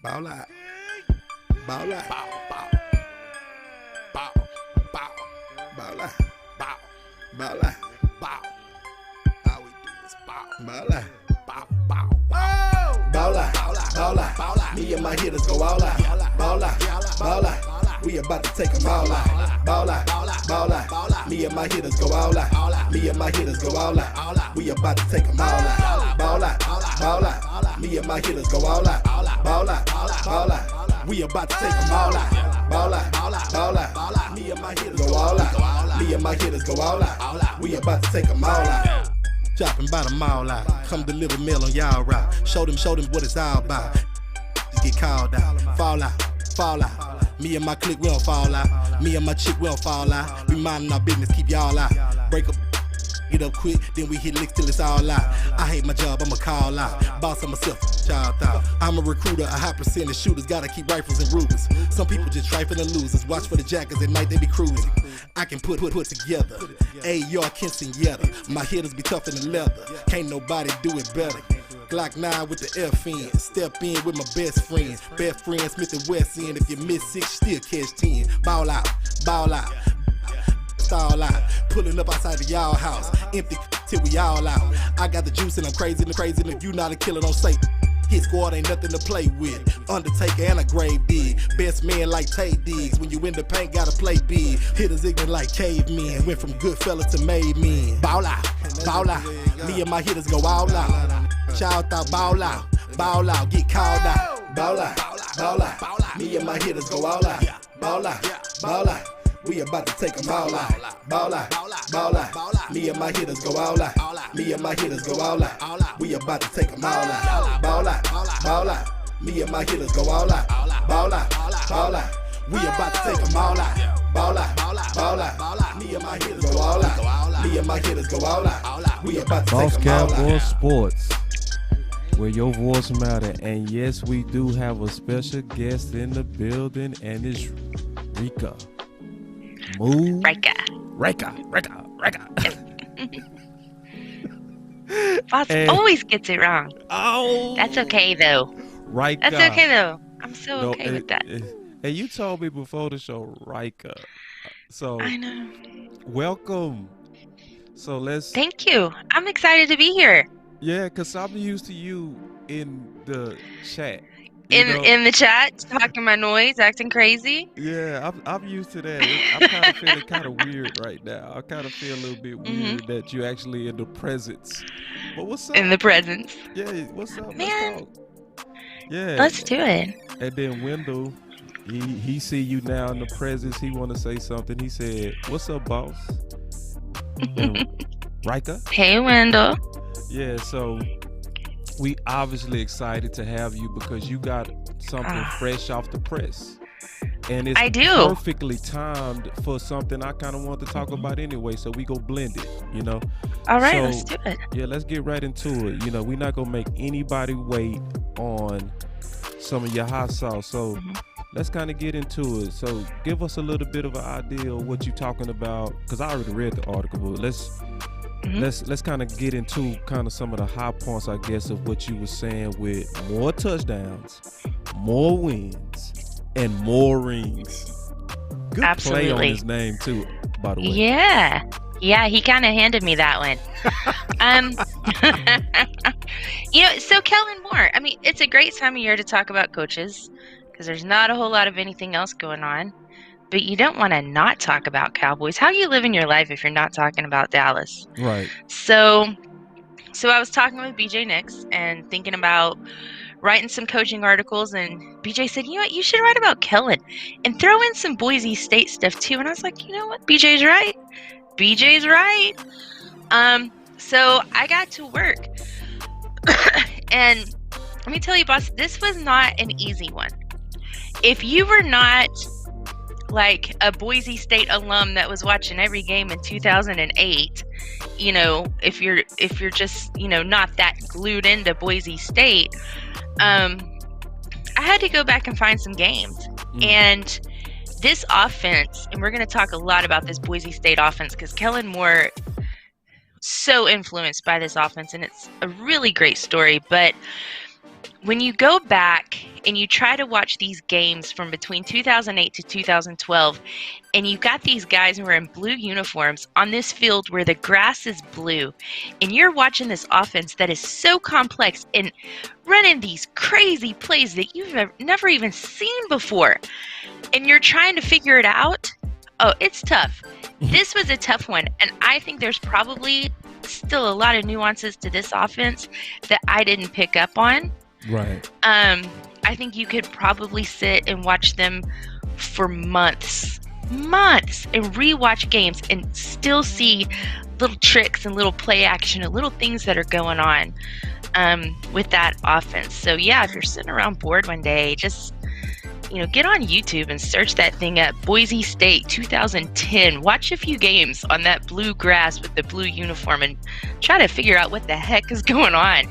Ball out. Ball out. Bow, bow, bow, bow, Ball out. bow, Ball out. bow. All we do is bow, Ball out. bow, bow, bow. Ball out. Ball out, Ball out. ball out. Me and my hitters go all out. Ball out. Ball out. We about to take them all out. Ball out. Ball out. Me and my hitters go all out. Me and my hitters go all out. We about to take them all out. Ball out. Ball out. Me and my hitters go all out. Ball out. Ball out. We about to take them all out. Ball out. Ball out. Me and my hitters go all out. Me and my hitters go all out. We about to take them all out. Chopping by the mall out. Come deliver mail on y'all route. Show them what it's all about. Just get called out. Fall out. Fall out. Me and my clique, we don't fall out. Me and my chick, we don't fall out. We minding our business, keep y'all out. Break up, get up quick, then we hit licks till it's all out. I hate my job, I'ma call out. Boss of myself, child out. I'm a recruiter, a high percentage shooters. Gotta keep rifles and Rugers. Some people just trifling and losers. Watch for the jackets at night, they be cruising. I can put together. A.R. Kensignetta. My hitters be tougher than leather. Can't nobody do it better. Glock 9 with the FN. Step in with my best friend. Best friend Smith and West End. If you miss 6, still catch 10. Ball out. Ball out. Stall out. Pulling up outside the y'all house. Empty till we all out. I got the juice and I'm crazy and crazy. And if you not a killer, don't say. Hit squad ain't nothing to play with. Undertaker and a grave dig. Best man like Tay Diggs. When you in the paint, gotta play big. Hitters ignorant like cavemen. Went from good fella to made men. Ball out. Ball out. Me and my hitters go all out. Shout out, ball out. Ball out. Get called out. Ball out. Ball out. Me and my hitters go all out. Ball out. Ball out. We about to take them all out. Ball out. Ball out. Me and my hitters go all out. Me and my hitters go all out. We about to take them all out. Ball out. Ball out. Me and my hitters go all out. Ball out. Ball out. We about to take them all out. Ball out. Ball out. Me and my hitters go all out. Me and my hitters go all out. We about to Boss take them all Cowboy out. Sports, where your voice matter. And yes, we do have a special guest in the building, and it's Rika. Move. Rika. Boss always gets it wrong. Oh, That's okay though. Rika. That's okay though. I'm so okay with that. And you told me before the show, Rika. So I know. welcome. So let's. Thank you. I'm excited to be here. Yeah, cause I'm used to you in the chat. You know? In the chat, talking my noise, acting crazy. Yeah, I'm used to that. I'm kind of feeling kind of weird right now. I kind of feel a little bit weird that you're actually in the presence. But what's up? In the presence. Yeah, what's up? Man. Let's talk. Yeah. Let's do it. And then Wendell, he see you now in the presence. He want to say something. He said, "What's up, boss?" And Rika. Hey, Wendell. Yeah, so we obviously excited to have you because you got something fresh off the press. And it's I do. perfectly timed for something I kind of want to talk about anyway, so we go blend it, you know? All right, So, let's do it. Yeah, let's get right into it. You know, we're not going to make anybody wait on some of your hot sauce, so let's kind of get into it. So give us a little bit of an idea of what you're talking about, because I already read the article, but let's kind of get into kind of some of the high points, I guess, of what you were saying with more touchdowns, more wins, and more rings. Good play on Absolutely. his name too, by the way. Yeah, he kind of handed me that one. So Kellen Moore, I mean, it's a great time of year to talk about coaches because there's not a whole lot of anything else going on. But you don't want to not talk about Cowboys. How are you living your life if you're not talking about Dallas? Right. So I was talking with BJ Nix and thinking about writing some coaching articles, and BJ said, you know what, you should write about Kellen and throw in some Boise State stuff too. And I was like, you know what, BJ's right. So I got to work. And let me tell you, boss, this was not an easy one. If you were not like a Boise State alum that was watching every game in 2008, you know, if you're just, you know, not that glued into Boise State, I had to go back and find some games. And this offense, and we're going to talk a lot about this Boise State offense because Kellen Moore so influenced by this offense, and it's a really great story. But when you go back and you try to watch these games from between 2008 to 2012, and you've got these guys who are in blue uniforms on this field where the grass is blue, and you're watching this offense that is so complex and running these crazy plays that you've never even seen before, and you're trying to figure it out, oh, it's tough. This was a tough one, and I think there's probably still a lot of nuances to this offense that I didn't pick up on. Right. I think you could probably sit and watch them for months and rewatch games and still see little tricks and little play action and little things that are going on with that offense. So yeah, if you're sitting around bored one day, just get on YouTube and search that thing up. Boise State 2010. Watch a few games on that blue grass with the blue uniform and try to figure out what the heck is going on.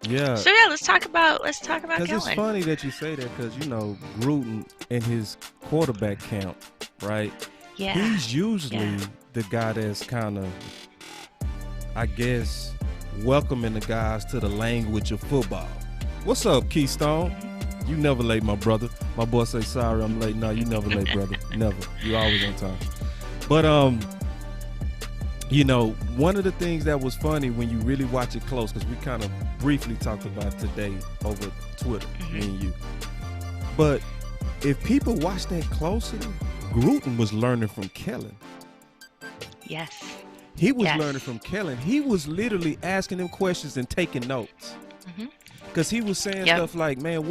Yeah. So yeah, let's talk about Kellen. Because it's funny that you say that, because Gruden in his quarterback camp, right? Yeah. He's usually the guy that's kind of, I guess, welcoming the guys to the language of football. What's up, Keystone? You never late, my brother. My boy say sorry, I'm late. No, you never late, brother. Never. You always on time. But one of the things that was funny when you really watch it close, because we kind of briefly talked about it today over Twitter, me and you. But if people watch that closely, Gruden was learning from Kellen. Yes. He was learning from Kellen. He was literally asking him questions and taking notes. Because he was saying stuff like, man,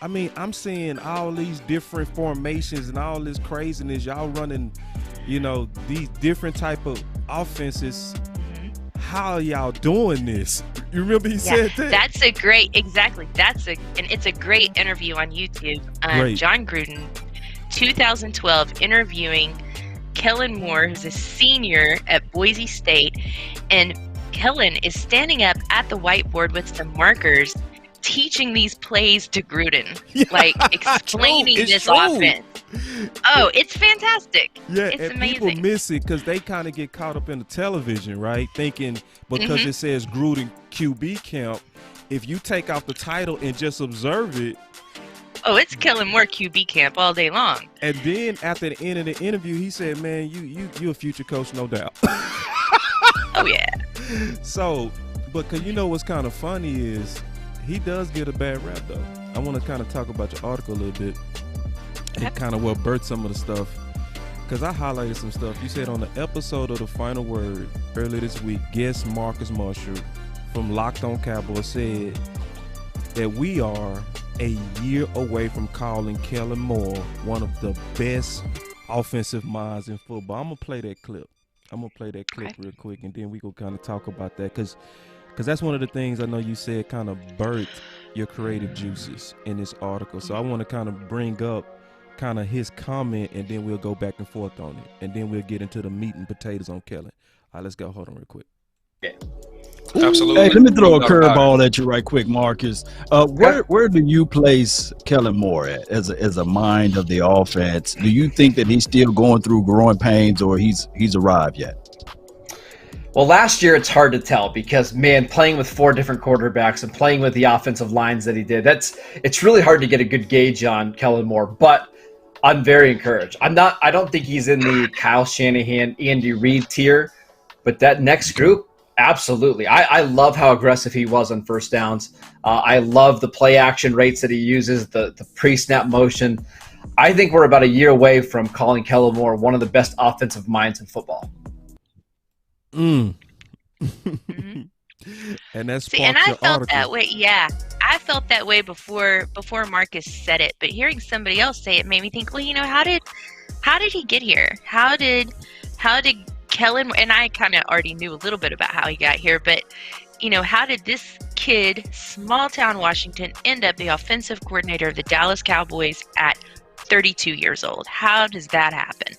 I'm seeing all these different formations and all this craziness. Y'all running, these different type of offenses. How are y'all doing this? You remember he said that? That's a great, exactly. And it's a great interview on YouTube. John Gruden, 2012, interviewing Kellen Moore, who's a senior at Boise State, and Kellen is standing up at the whiteboard with some markers, teaching these plays to Gruden, like explaining this offense. Oh, it's fantastic. Yeah, it's and amazing. People miss it because they kind of get caught up in the television, right? Thinking because it says Gruden QB camp, if you take out the title and just observe it. Oh, it's Kellen Moore QB camp all day long. And then after the end of the interview, he said, man, you a future coach, no doubt. Oh, yeah. So, but because what's kind of funny is, he does get a bad rap, though. I want to kind of talk about your article a little bit and kind of birth some of the stuff, because I highlighted some stuff. You said on the episode of The Final Word earlier this week, guest Marcus Marshall from Locked On Cowboys said that we are a year away from calling Kellen Moore one of the best offensive minds in football. I'm going to play that clip. Real quick, and then we go kind of talk about that, because that's one of the things I know you said kind of birthed your creative juices in this article. So I want to kind of bring up kind of his comment, and then we'll go back and forth on it, and then we'll get into the meat and potatoes on Kellen. All right, let's go. Hold on real quick. Yeah. Absolutely. Hey, let me throw a curveball at you right quick, Marcus. Where do you place Kellen Moore at as a mind of the offense? Do you think that he's still going through growing pains, or he's arrived yet? Well, last year it's hard to tell because, man, playing with 4 different quarterbacks and playing with the offensive lines that he did, it's really hard to get a good gauge on Kellen Moore. But I'm very encouraged. I don't think he's in the Kyle Shanahan, Andy Reid tier, but that next group, absolutely. I love how aggressive he was on first downs. I love the play action rates that he uses, the pre-snap motion. I think we're about a year away from calling Kellen Moore one of the best offensive minds in football. And that's and I felt that way. Yeah, I felt that way before Marcus said it. But hearing somebody else say it made me think, well, how did he get here? How did Kellen? And I kind of already knew a little bit about how he got here, but how did this kid, small town Washington, end up the offensive coordinator of the Dallas Cowboys at 32 years old? How does that happen?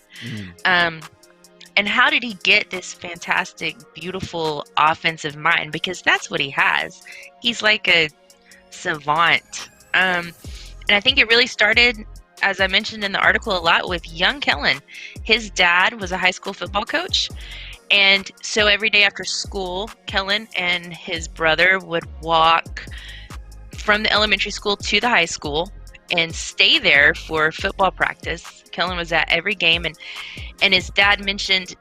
And how did he get this fantastic, beautiful offensive mind? Because that's what he has. He's like a savant. And I think it really started, as I mentioned in the article a lot, with young Kellen. His dad was a high school football coach, And so every day after school, Kellen and his brother would walk from the elementary school to the high school and stay there for football practice. Kellen was at every game, and his dad mentioned,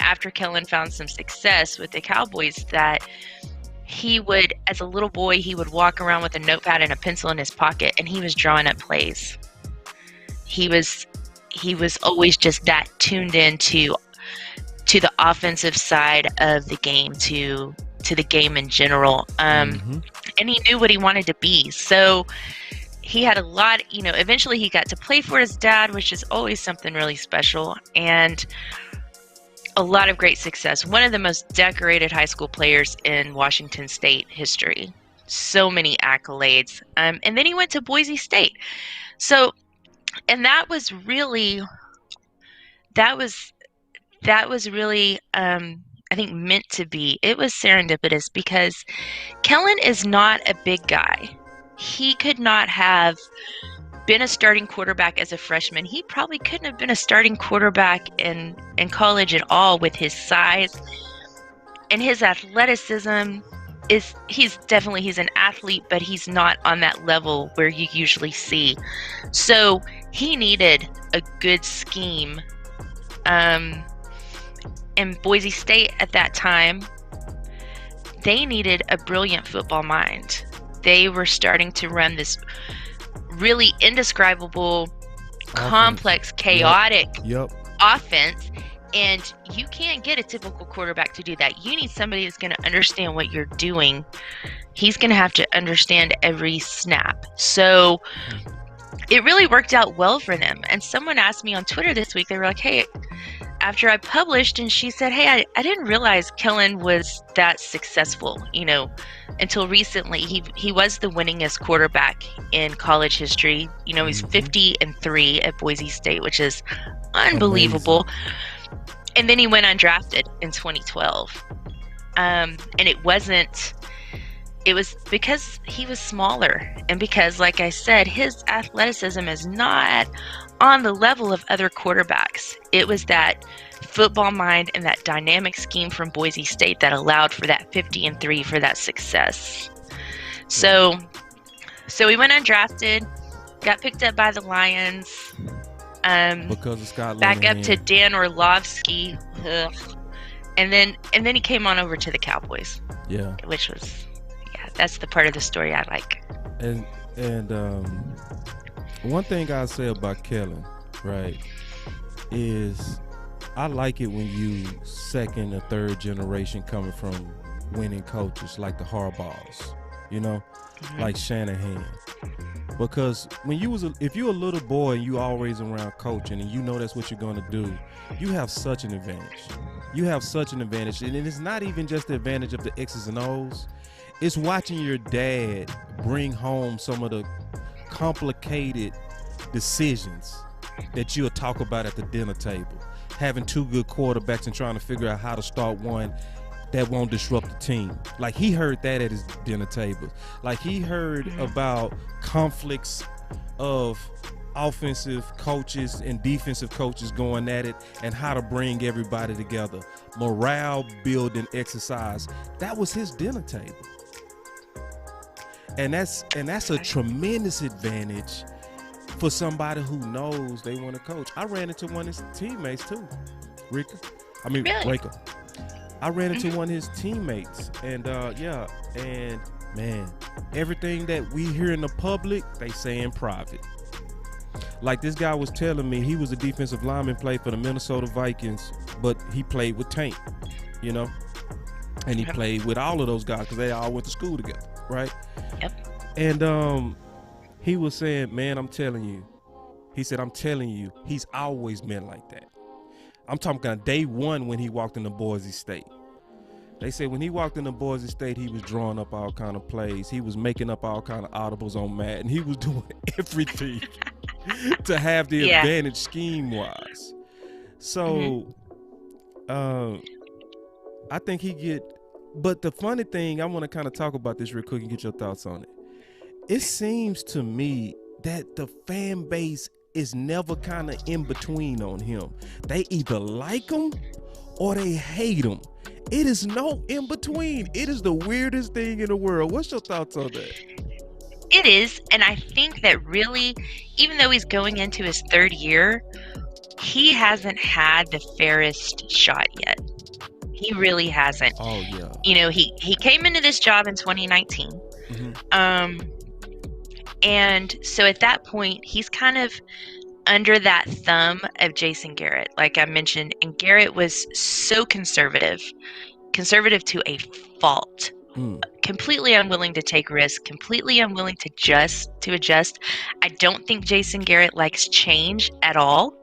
after Kellen found some success with the Cowboys, that he would, as a little boy, he would walk around with a notepad and a pencil in his pocket, and he was drawing up plays. He was always just that tuned in to the offensive side of the game, to the game in general. And he knew what he wanted to be. So he had a lot, eventually he got to play for his dad, which is always something really special, and a lot of great success. One of the most decorated high school players in Washington State history. So many accolades. And then he went to Boise State. So, and that was really, I think, meant to be. It was serendipitous because Kellen is not a big guy. He could not have been a starting quarterback as a freshman. He probably couldn't have been a starting quarterback in college at all with his size and his athleticism. He's an athlete, but he's not on that level where you usually see. So he needed a good scheme. And Boise State at that time, they needed a brilliant football mind. They were starting to run this really indescribable, complex, chaotic offense. And you can't get a typical quarterback to do that. You need somebody that's going to understand what you're doing. He's going to have to understand every snap. So it really worked out well for them. And someone asked me on Twitter this week, they were like, hey, after I published, and she said, hey, I didn't realize Kellen was that successful, until recently. He was the winningest quarterback in college history. He's 50-3 at Boise State, which is unbelievable. Amazing. And then he went undrafted in 2012. And it was because he was smaller, and because, like I said, his athleticism is not on the level of other quarterbacks. It was that football mind and that dynamic scheme from Boise State that allowed for that 50-3 for that success. So he went undrafted, got picked up by the Lions. Because of Scott back up to Dan Orlovsky. And then he came on over to the Cowboys. Yeah. Which was, that's the part of the story I like. And one thing I say about Kellen, right, is I like it when you second or third generation coming from winning coaches like the Harbaughs, like Shanahan. Because when if you're a little boy and you always around coaching and that's what you're going to do, you have such an advantage. And it's not even just the advantage of the X's and O's. It's watching your dad bring home some of the complicated decisions that you'll talk about at the dinner table. Having two good quarterbacks and trying to figure out how to start one that won't disrupt the team. Like, he heard that at his dinner table. Like, he heard about conflicts of offensive coaches and defensive coaches going at it and how to bring everybody together. Morale building exercise. That was his dinner table. And that's a tremendous advantage for somebody who knows they want to coach. I ran into one of his teammates too, Rika. I ran into one of his teammates, and and man, everything that we hear in the public, they say in private. Like, this guy was telling me he was a defensive lineman, played for the Minnesota Vikings, but he played with Tank, and he played with all of those guys because they all went to school together, right? Yep. And he was saying, man, I'm telling you, he's always been like that. I'm talking about day one when he walked into Boise State. They said when he walked into Boise State, he was drawing up all kind of plays. He was making up all kind of audibles on Madden. He was doing everything to have the advantage scheme-wise. So, I think but the funny thing, I want to kind of talk about this real quick and get your thoughts on it. It seems to me that the fan base is never kind of in between on him. They either like him or they hate him. It is no in between. It is the weirdest thing in the world. What's your thoughts on that? It is, and I think that really, even though he's going into his third year, he hasn't had the fairest shot yet. He really hasn't. Oh yeah. You know, he came into this job in 2019. And so at that point, he's kind of under that thumb of Jason Garrett, like I mentioned. And Garrett was so conservative to a fault. Completely unwilling to take risks, completely unwilling to adjust. I don't think Jason Garrett likes change at all.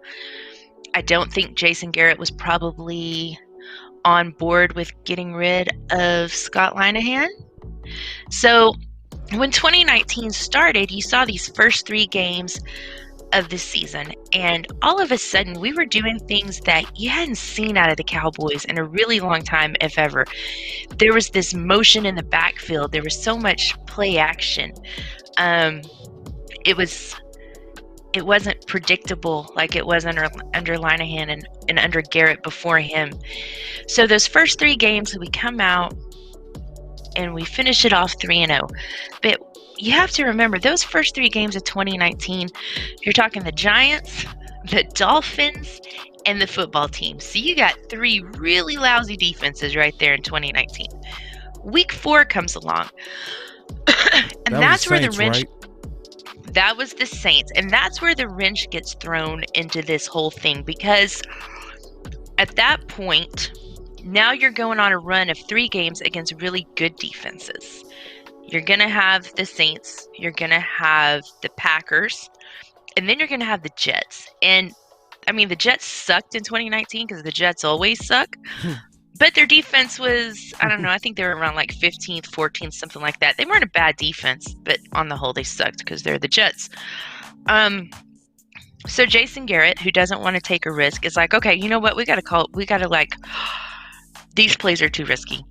I don't think Jason Garrett was probably on board with getting rid of Scott Linehan. So when 2019 started, you saw these first 3 games of the season, and all of a sudden we were doing things that you hadn't seen out of the Cowboys in a really long time, if ever. There was this motion in the backfield. There was so much play action. It wasn't predictable like it was under Linehan and under Garrett before him. So those first 3 games, we come out and we finish it off 3-0. But you have to remember, those first 3 games of 2019, you're talking the Giants, the Dolphins, and the football team. So you got 3 really lousy defenses right there in 2019. Week 4 comes along. And that's where the wrench... Right? That was the Saints. And that's where the wrench gets thrown into this whole thing. Because at that point, now you're going on a run of 3 games against really good defenses. You're going to have the Saints. You're going to have the Packers. And then you're going to have the Jets. And, I mean, the Jets sucked in 2019 because the Jets always suck. But their defense was, I don't know, I think they were around like 15th, 14th, something like that. They weren't a bad defense, but on the whole, they sucked because they're the Jets. So Jason Garrett, who doesn't want to take a risk, is like, okay, you know what? We got to like, these plays are too risky.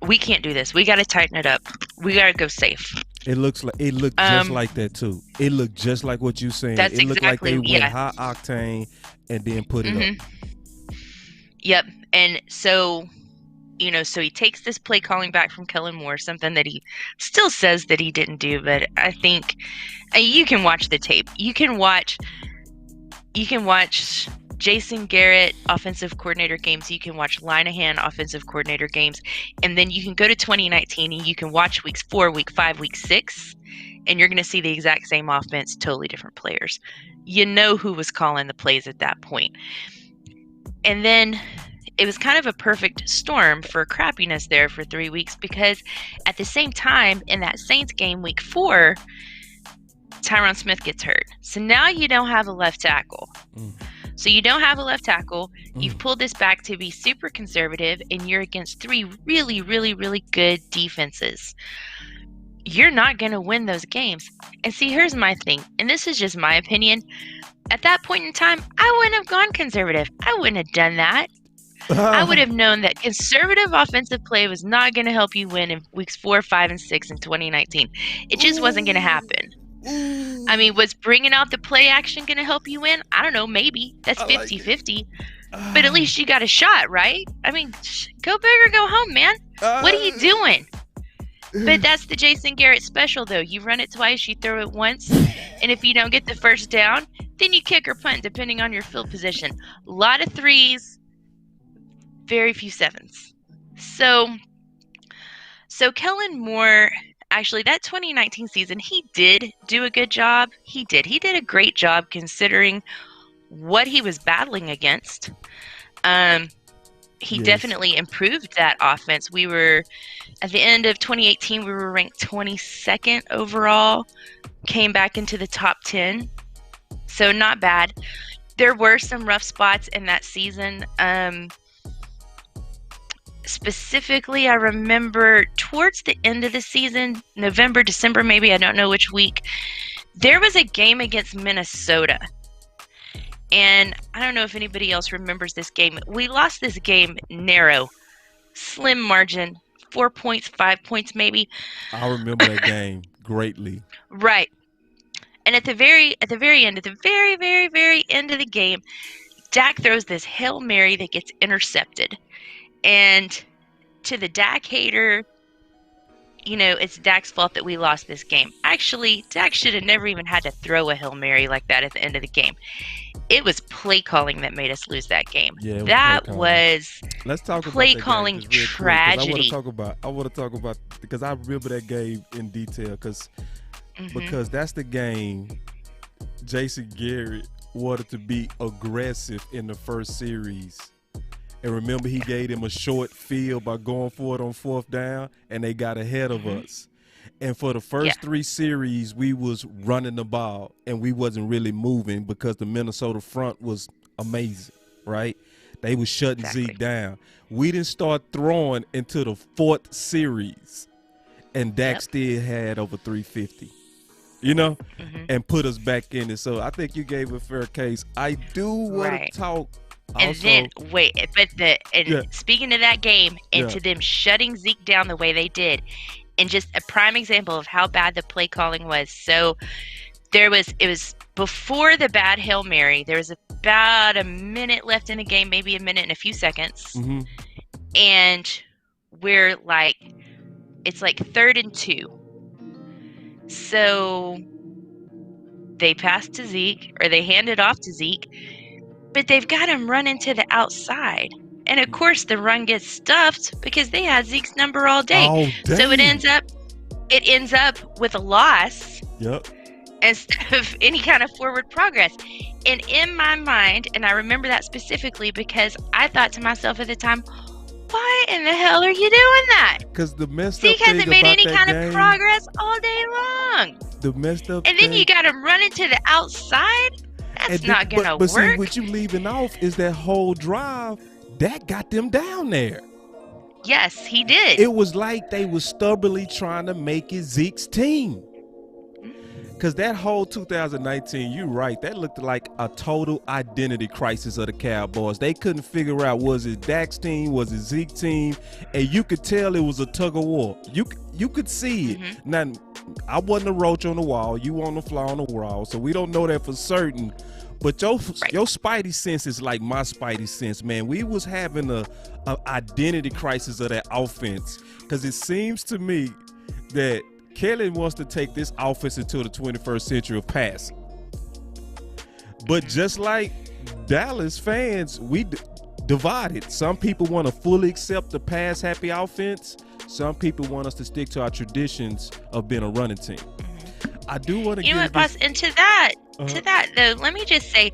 We can't do this. We got to tighten it up. We got to go safe. It looked just like that too. It looked just like what you saying. That's it looked exactly, like they went high octane and then put it up. Yep. And so, so he takes this play calling back from Kellen Moore, something that he still says that he didn't do, but I think you can watch the tape. You can watch Jason Garrett offensive coordinator games. You can watch Linehan offensive coordinator games. And then you can go to 2019 and you can watch weeks 4, week 5, week 6, and you're going to see the exact same offense, totally different players. You know who was calling the plays at that point. And then it was kind of a perfect storm for crappiness there for 3 weeks, because at the same time in that Saints game, week 4, Tyron Smith gets hurt. So now you don't have a left tackle. So you don't have a left tackle. You've pulled this back to be super conservative, and you're against 3 really, really, really good defenses. You're not going to win those games. And see, here's my thing, and this is just my opinion. At that point in time, I wouldn't have gone conservative. I wouldn't have done that. I would have known that conservative offensive play was not going to help you win in weeks 4, 5, and 6 in 2019. It just wasn't going to happen. I mean, was bringing out the play action going to help you win? I don't know, maybe. That's 50-50. But at least you got a shot, right? I mean, go big or go home, man. What are you doing? But that's the Jason Garrett special, though. You run it twice, you throw it once, and if you don't get the first down, then you kick or punt, depending on your field position. A lot of 3s, very few 7s. So Kellen Moore, actually, that 2019 season, he did do a good job. He did a great job considering what he was battling against. He definitely improved that offense. We were, at the end of 2018, we were ranked 22nd overall, came back into the top 10. So not bad. There were some rough spots in that season. Specifically, I remember towards the end of the season, November, December, maybe, I don't know which week, there was a game against Minnesota. And I don't know if anybody else remembers this game. We lost this game narrow, slim margin, 4 points, 5 points maybe. I remember that game greatly. Right. And at the very end, at the very, very, very end of the game, Dak throws this Hail Mary that gets intercepted. And to the Dak hater, it's Dak's fault that we lost this game. Actually, Dak should have never even had to throw a Hail Mary like that at the end of the game. It was play calling that made us lose that game. Yeah, that was let's talk play about that calling game just real tragedy. Quick, I want to talk about because I remember that game in detail because that's the game Jason Garrett wanted to be aggressive in the first series. And remember, he gave them a short field by going for it on 4th down, and they got ahead of us. And for the first 3 series, we was running the ball, and we wasn't really moving because the Minnesota front was amazing, right? They was shutting Zeke down. We didn't start throwing into the 4th series, and Dak still had over 350, and put us back in it. So I think you gave a fair case. I do want to talk. And also, then speaking of that game and to them shutting Zeke down the way they did, and just a prime example of how bad the play calling was. So it was before the bad Hail Mary. There was about a minute left in the game, maybe a minute and a few seconds, and we're like, it's like 3rd and 2. So they pass to Zeke, or they hand it off to Zeke. But they've got him running to the outside. And, of course, the run gets stuffed because they had Zeke's number all day. Oh, so it ends up with a loss instead of any kind of forward progress. And in my mind, and I remember that specifically because I thought to myself at the time, why in the hell are you doing that? Because the messed Zeke up thing hasn't made about any that kind game, of progress all day long. The messed up And then thing, you got him running to the outside? That's not going to work. But see, what you leaving off is that whole drive, that got them down there. Yes, he did. It was like they was stubbornly trying to make it Zeke's team. Because that whole 2019, you're right, that looked like a total identity crisis of the Cowboys. They couldn't figure out, was it Dak's team, was it Zeke's team? And you could tell it was a tug of war. You could see it. Now, I wasn't a roach on the wall. You on the fly on the wall, so we don't know that for certain. But your spidey sense is like my spidey sense, man. We was having a identity crisis of that offense because it seems to me that Kellen wants to take this offense into the 21st century of passing. But just like Dallas fans, we divided. Some people want to fully accept the pass-happy offense. Some people want us to stick to our traditions of being a running team. I do want to. You know what, Boss? And to that though, let me just say,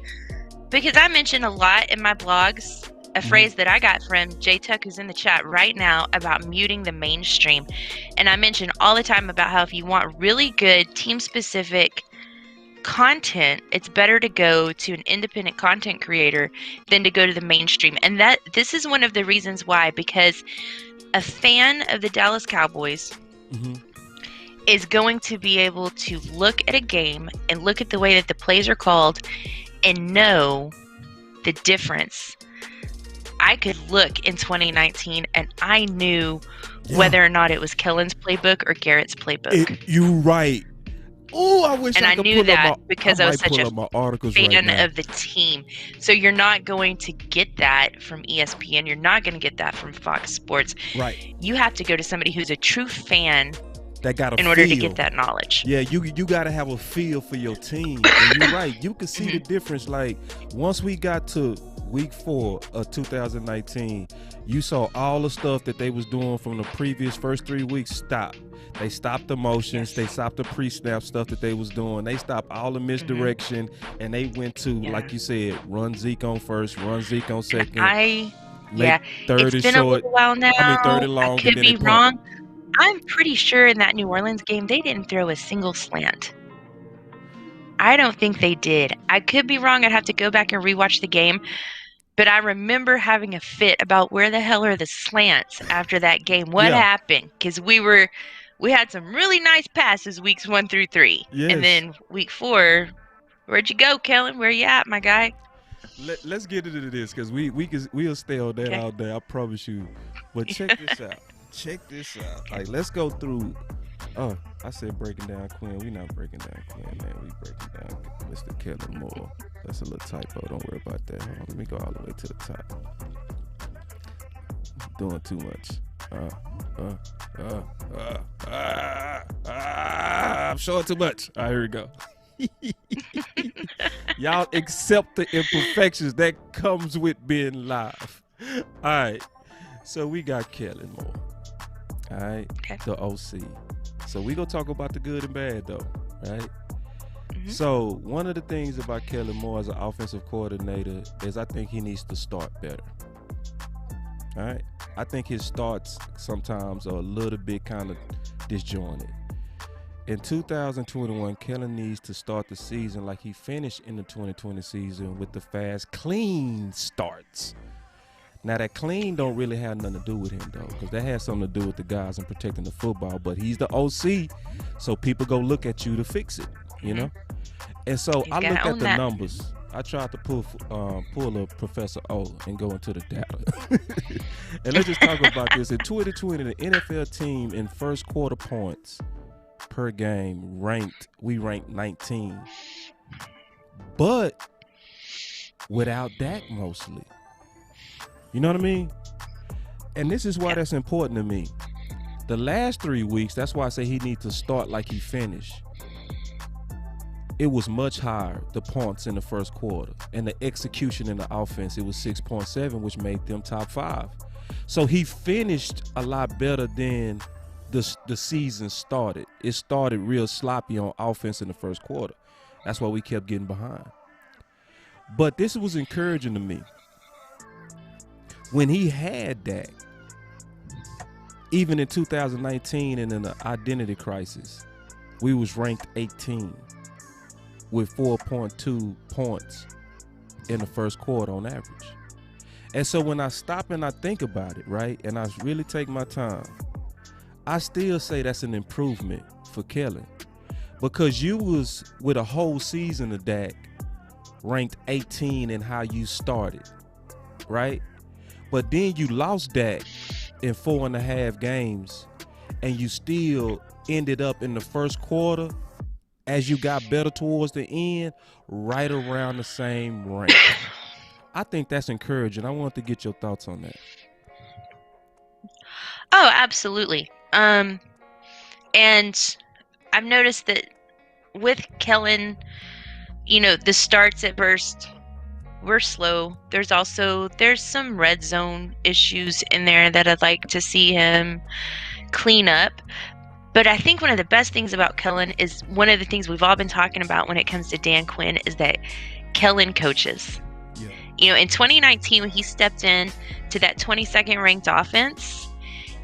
because I mentioned a lot in my blogs a phrase that I got from Jay Tuck, who's in the chat right now, about muting the mainstream. And I mention all the time about how if you want really good team-specific content, it's better to go to an independent content creator than to go to the mainstream. And this is one of the reasons why, because a fan of the Dallas Cowboys is going to be able to look at a game and look at the way that the plays are called and know the difference. I could look in 2019 and I knew whether or not it was Kellen's playbook or Garrett's playbook. You right. Oh, I wish I could knew pull that up my, because I was such a fan right of the team. So you're not going to get that from ESPN. You're not going to get that from Fox Sports. Right. You have to go to somebody who's a true fan that got in order to get that knowledge. Yeah, you got to have a feel for your team. And you're right. You can see the difference. Like once we got to week 4 of 2019, you saw all the stuff that they was doing from the previous first 3 weeks stop. They stopped the motions. They stopped the pre-snap stuff that they was doing. They stopped all the misdirection, and they went to, like you said, run Zeke on first, run Zeke on second. Third it's been a little while now. Third and long. I could be wrong. I'm pretty sure in that New Orleans game, they didn't throw a single slant. I don't think they did. I could be wrong. I'd have to go back and rewatch the game. But I remember having a fit about where the hell are the slants after that game. What happened? Because we had some really nice passes weeks 1 through 3. Yes. And then week 4, where'd you go, Kellen? Where you at, my guy? Let's get into this because we'll stay on that all day. I promise you. But check this out. Check this out. Like, let's go through. I said breaking down Quinn. We not breaking down Quinn, man. We breaking down Mr. Kellen Moore. That's a little typo. Don't worry about that. Hold on, let me go all the way to the top. Doing too much. I'm showing too much. All right, here we go. Y'all accept the imperfections that comes with being live. All right. So we got Kellen Moore. All right. Okay. The OC. So we gonna talk about the good and bad though, right? Mhm. So one of the things about Kellen Moore as an offensive coordinator is I think he needs to start better. All right. I think his starts sometimes are a little bit kind of disjointed. In 2021, Kellen needs to start the season like he finished in the 2020 season with the fast, clean starts. Now, that clean don't really have nothing to do with him, though, because that has something to do with the guys and protecting the football. But he's the OC, so people go look at you to fix it, you know? And so He's I gotta look at own the that. numbers. I tried to pull a Professor O and go into the data. And let's just talk about this. In 2020, the NFL team in first quarter points per game we ranked 19. But without Dak mostly. You know what I mean? And this is why that's important to me. The last 3 weeks, that's why I say he needs to start like he finished. It was much higher, the points in the first quarter. And the execution in the offense, it was 6.7, which made them top 5. So he finished a lot better than the season started. It started real sloppy on offense in the first quarter. That's why we kept getting behind. But this was encouraging to me. When he had Dak, even in 2019 and in the identity crisis, we was ranked 18 with 4.2 points in the first quarter on average. And so when I stop and I think about it, right, and I really take my time, I still say that's an improvement for Kellen, because you was with a whole season of Dak ranked 18 in how you started, right? But then you lost Dak in 4.5 games, and you still ended up in the first quarter, as you got better towards the end, right around the same rank. I think that's encouraging. I want to get your thoughts on that. Oh, absolutely. And I've noticed that with Kellen, the starts at first were slow. There's some red zone issues in there that I'd like to see him clean up. But I think one of the best things about Kellen is one of the things we've all been talking about when it comes to Dan Quinn is that Kellen coaches. Yeah. In 2019, when he stepped in to that 22nd ranked offense,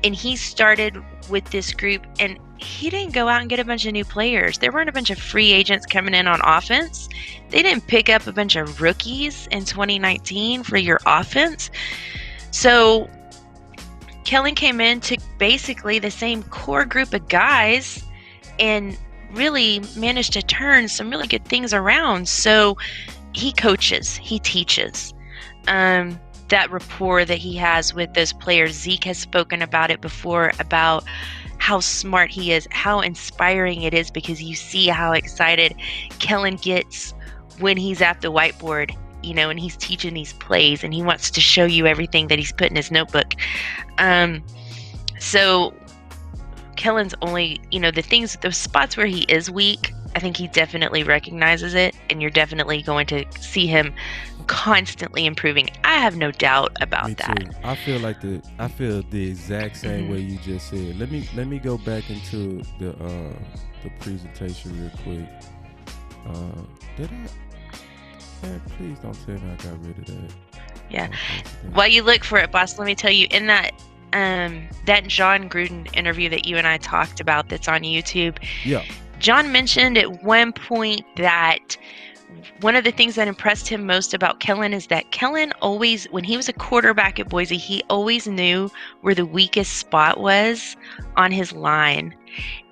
and he started with this group, and he didn't go out and get a bunch of new players. There weren't a bunch of free agents coming in on offense. They didn't pick up a bunch of rookies in 2019 for your offense. So Kellen came in to basically the same core group of guys and really managed to turn some really good things around. So he coaches, he teaches. That rapport that he has with those players, Zeke has spoken about it before, about how smart he is, how inspiring it is, because you see how excited Kellen gets when he's at the whiteboard, and he's teaching these plays, and he wants to show you everything that he's put in his notebook. So Kellen's only, the spots where he is weak, I think he definitely recognizes it, and you're definitely going to see him constantly improving. I have no doubt about Me that. too. I feel the exact same way you just said. Let me go back into the presentation real quick. Did I? Man, please don't tell me I got rid of that. Yeah. While you look for it, boss, let me tell you, in that John Gruden interview that you and I talked about that's on YouTube, Yeah. John mentioned at one point that one of the things that impressed him most about Kellen is that Kellen always, when he was a quarterback at Boise, he always knew where the weakest spot was on his line.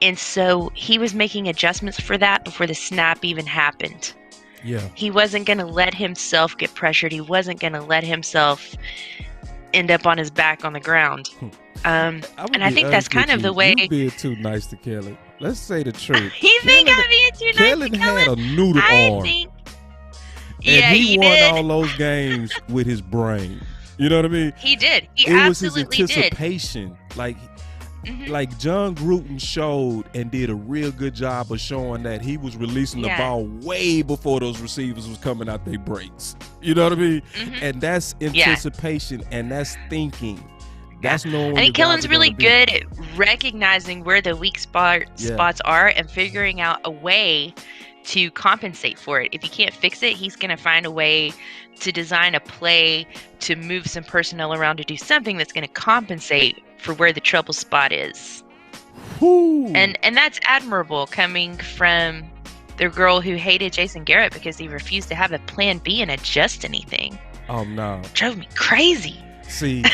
And so he was making adjustments for that before the snap even happened. Yeah. He wasn't going to let himself get pressured. He wasn't going to let himself end up on his back on the ground. And I think that's kind of the way. You being too nice to Kellen. Let's say the truth. You think I'm being too nice Kellen to Kellen? had a noodle I arm. think. And Yeah, he won did. all those games with his brain. You know what I mean? He did. He It was his absolutely did. anticipation. Mhm. Like John Gruden showed and did a real good job of showing that he was releasing the Yeah. ball way before those receivers was coming out their breaks. You know what I mean? Mhm. And that's anticipation and that's thinking. That's knowing. I think your Kellen's guys are really gonna be. good at recognizing where the weak spots are and figuring out a way to compensate for it. If you can't fix it, he's going to find a way to design a play to move some personnel around to do something that's going to compensate for where the trouble spot is. Whew. And that's admirable coming from the girl who hated Jason Garrett because he refused to have a plan B and adjust anything. No. Drove me crazy. See,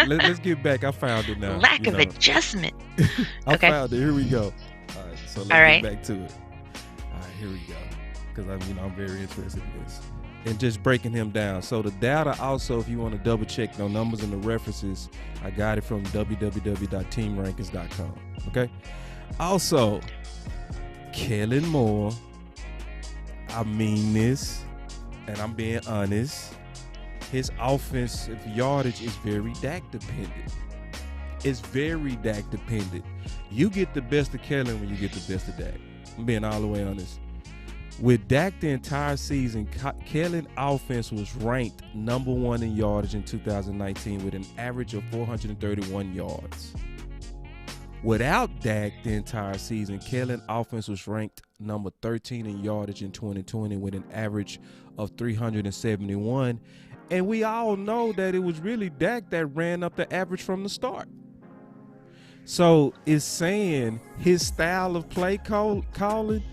let's get back. I found it now. Lack of adjustment. I Okay. found it. Here we go. All right, so let's All right. get back to it. All right, here we go. Because I'm very interested in this. And just breaking him down. So the data also, if you want to double check the numbers and the references, I got it from www.teamrankings.com. Okay. Also, Kellen Moore, I mean this, and I'm being honest. His offensive yardage is very Dak dependent. It's very Dak dependent. You get the best of Kellen when you get the best of Dak. I'm being all the way honest. With Dak the entire season, Kellen offense was ranked number 1 in yardage in 2019 with an average of 431 yards. Without Dak the entire season, Kellen offense was ranked number 13 in yardage in 2020 with an average of 371. And we all know that it was really Dak that ran up the average from the start. So it's saying his style of play calling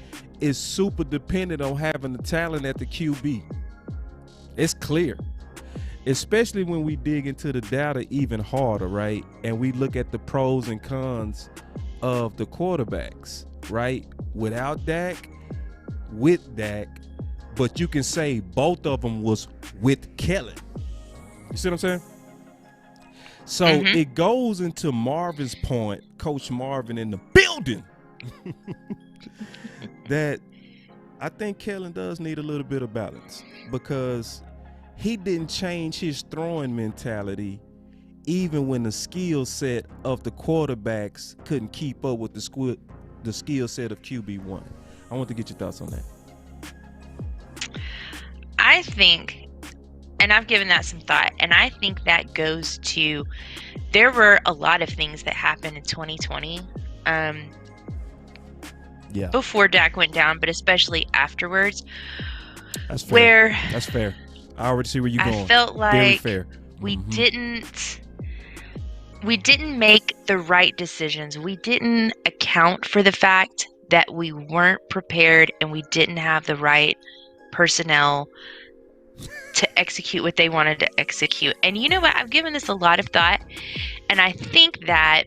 is super dependent on having the talent at the QB. It's clear, especially when we dig into the data even harder, right? And we look at the pros and cons of the quarterbacks, right? Without Dak, with Dak, but you can say both of them was with Kellen. You see what I'm saying? So it goes into Marvin's point, Coach Marvin in the building, that I think Kellen does need a little bit of balance because he didn't change his throwing mentality even when the skill set of the quarterbacks couldn't keep up with the skill set of QB1. I want to get your thoughts on that. I think, and I've given that some thought, and I think that goes to, there were a lot of things that happened in 2020 before Dak went down, but especially afterwards. That's fair. Where that's fair. I already see where you're going. I felt like very fair. we didn't make the right decisions. We didn't account for the fact that we weren't prepared and we didn't have the right personnel to execute what they wanted to execute. And you know what? I've given this a lot of thought, and I think that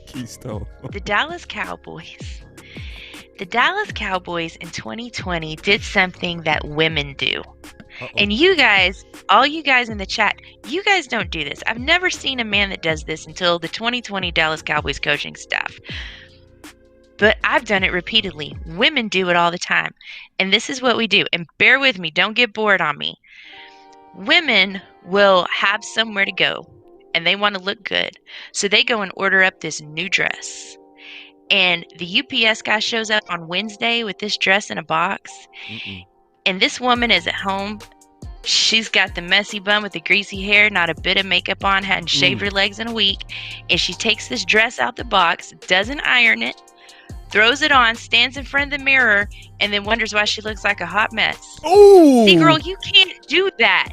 Keystone. the Dallas Cowboys in 2020 did something that women do. And you guys, all you guys in the chat, you guys don't do this. I've never seen a man that does this until the 2020 Dallas Cowboys coaching staff. But I've done it repeatedly. Women do it all the time. And this is what we do. And bear with me. Don't get bored on me. Women will have somewhere to go. And they want to look good. So they go and order up this new dress. And the UPS guy shows up on Wednesday with this dress in a box. And this woman is at home. She's got the messy bun with the greasy hair, not a bit of makeup on, hadn't shaved her legs in a week. And she takes this dress out the box, doesn't iron it, throws it on, stands in front of the mirror, and then wonders why she looks like a hot mess. Ooh. See, girl, you can't do that.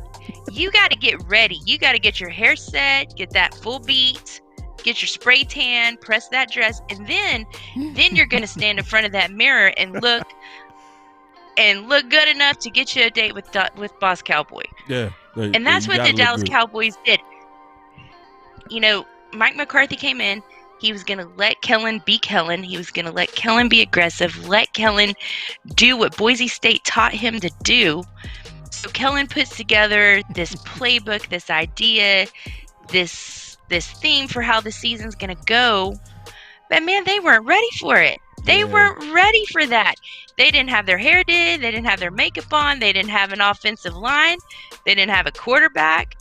You got to get ready. You got to get your hair set, get that full beat, get your spray tan, press that dress, and then you're going to stand in front of that mirror and look good enough to get you a date with Boss Cowboy. Yeah. And that's what the Dallas Cowboys did. You know, Mike McCarthy came in. He was going to let Kellen be Kellen. He was going to let Kellen be aggressive, let Kellen do what Boise State taught him to do. So Kellen puts together this playbook, this idea, this theme for how the season's gonna go. But man, they weren't ready for it. They weren't ready for that. They didn't have their hair did. They didn't have their makeup on. They didn't have an offensive line. They didn't have a quarterback.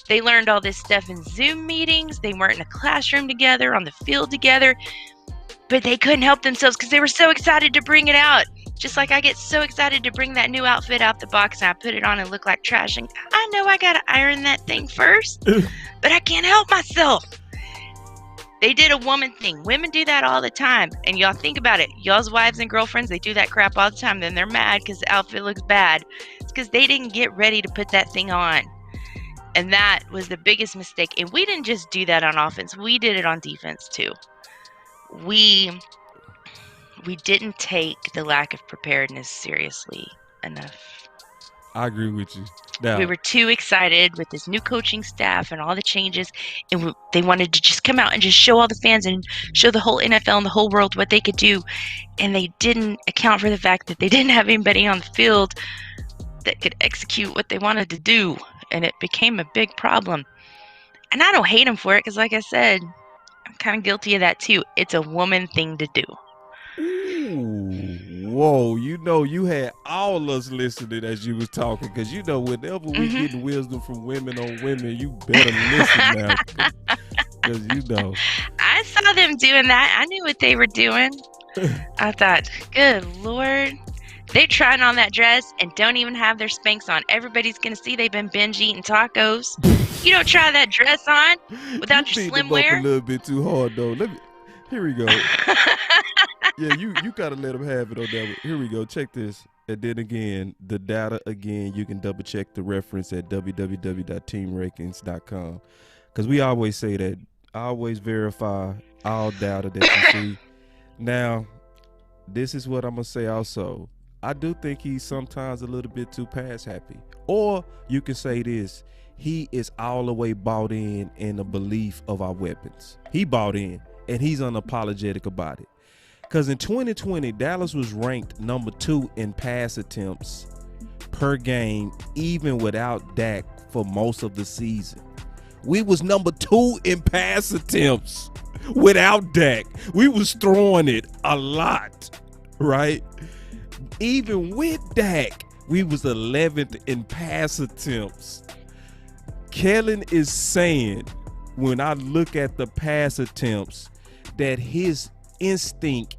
They learned all this stuff in Zoom meetings. They weren't in a classroom together, on the field together. But they couldn't help themselves because they were so excited to bring it out. Just like I get so excited to bring that new outfit out the box and I put it on and look like trash. And I know I got to iron that thing first, but I can't help myself. They did a woman thing. Women do that all the time. And y'all think about it. Y'all's wives and girlfriends, they do that crap all the time. Then they're mad because the outfit looks bad. It's because they didn't get ready to put that thing on. And that was the biggest mistake. And we didn't just do that on offense. We did it on defense too. We didn't take the lack of preparedness seriously enough. I agree with you. Now, we were too excited with this new coaching staff and all the changes, and they wanted to just come out and just show all the fans and show the whole NFL and the whole world what they could do, and they didn't account for the fact that they didn't have anybody on the field that could execute what they wanted to do, and it became a big problem. And I don't hate them for it because, like I said, I'm kind of guilty of that too. It's a woman thing to do. Ooh, whoa, you had all us listening as you was talking, because whenever we getting wisdom from women on women, you better listen now, because I saw them doing that. I knew what they were doing. I thought, good Lord, they trying on that dress and don't even have their Spanx on. Everybody's gonna see they've been binge eating tacos. You don't try that dress on without your swimwear. A little bit too hard though. Here we go. Yeah, you gotta let them have it on that one. Here we go. Check this. And then again, the data again, you can double check the reference at www.teamrankings.com. Because we always say that. Always verify all data that you see. Now, this is what I'm gonna say also. I do think he's sometimes a little bit too pass happy. Or you can say this. He is all the way bought in the belief of our weapons. He bought in and he's unapologetic about it. Because in 2020, Dallas was ranked number 2 in pass attempts per game, even without Dak for most of the season. We was number 2 in pass attempts without Dak. We was throwing it a lot, right? Even with Dak, we was 11th in pass attempts. Kellen is saying, when I look at the pass attempts, that his instinct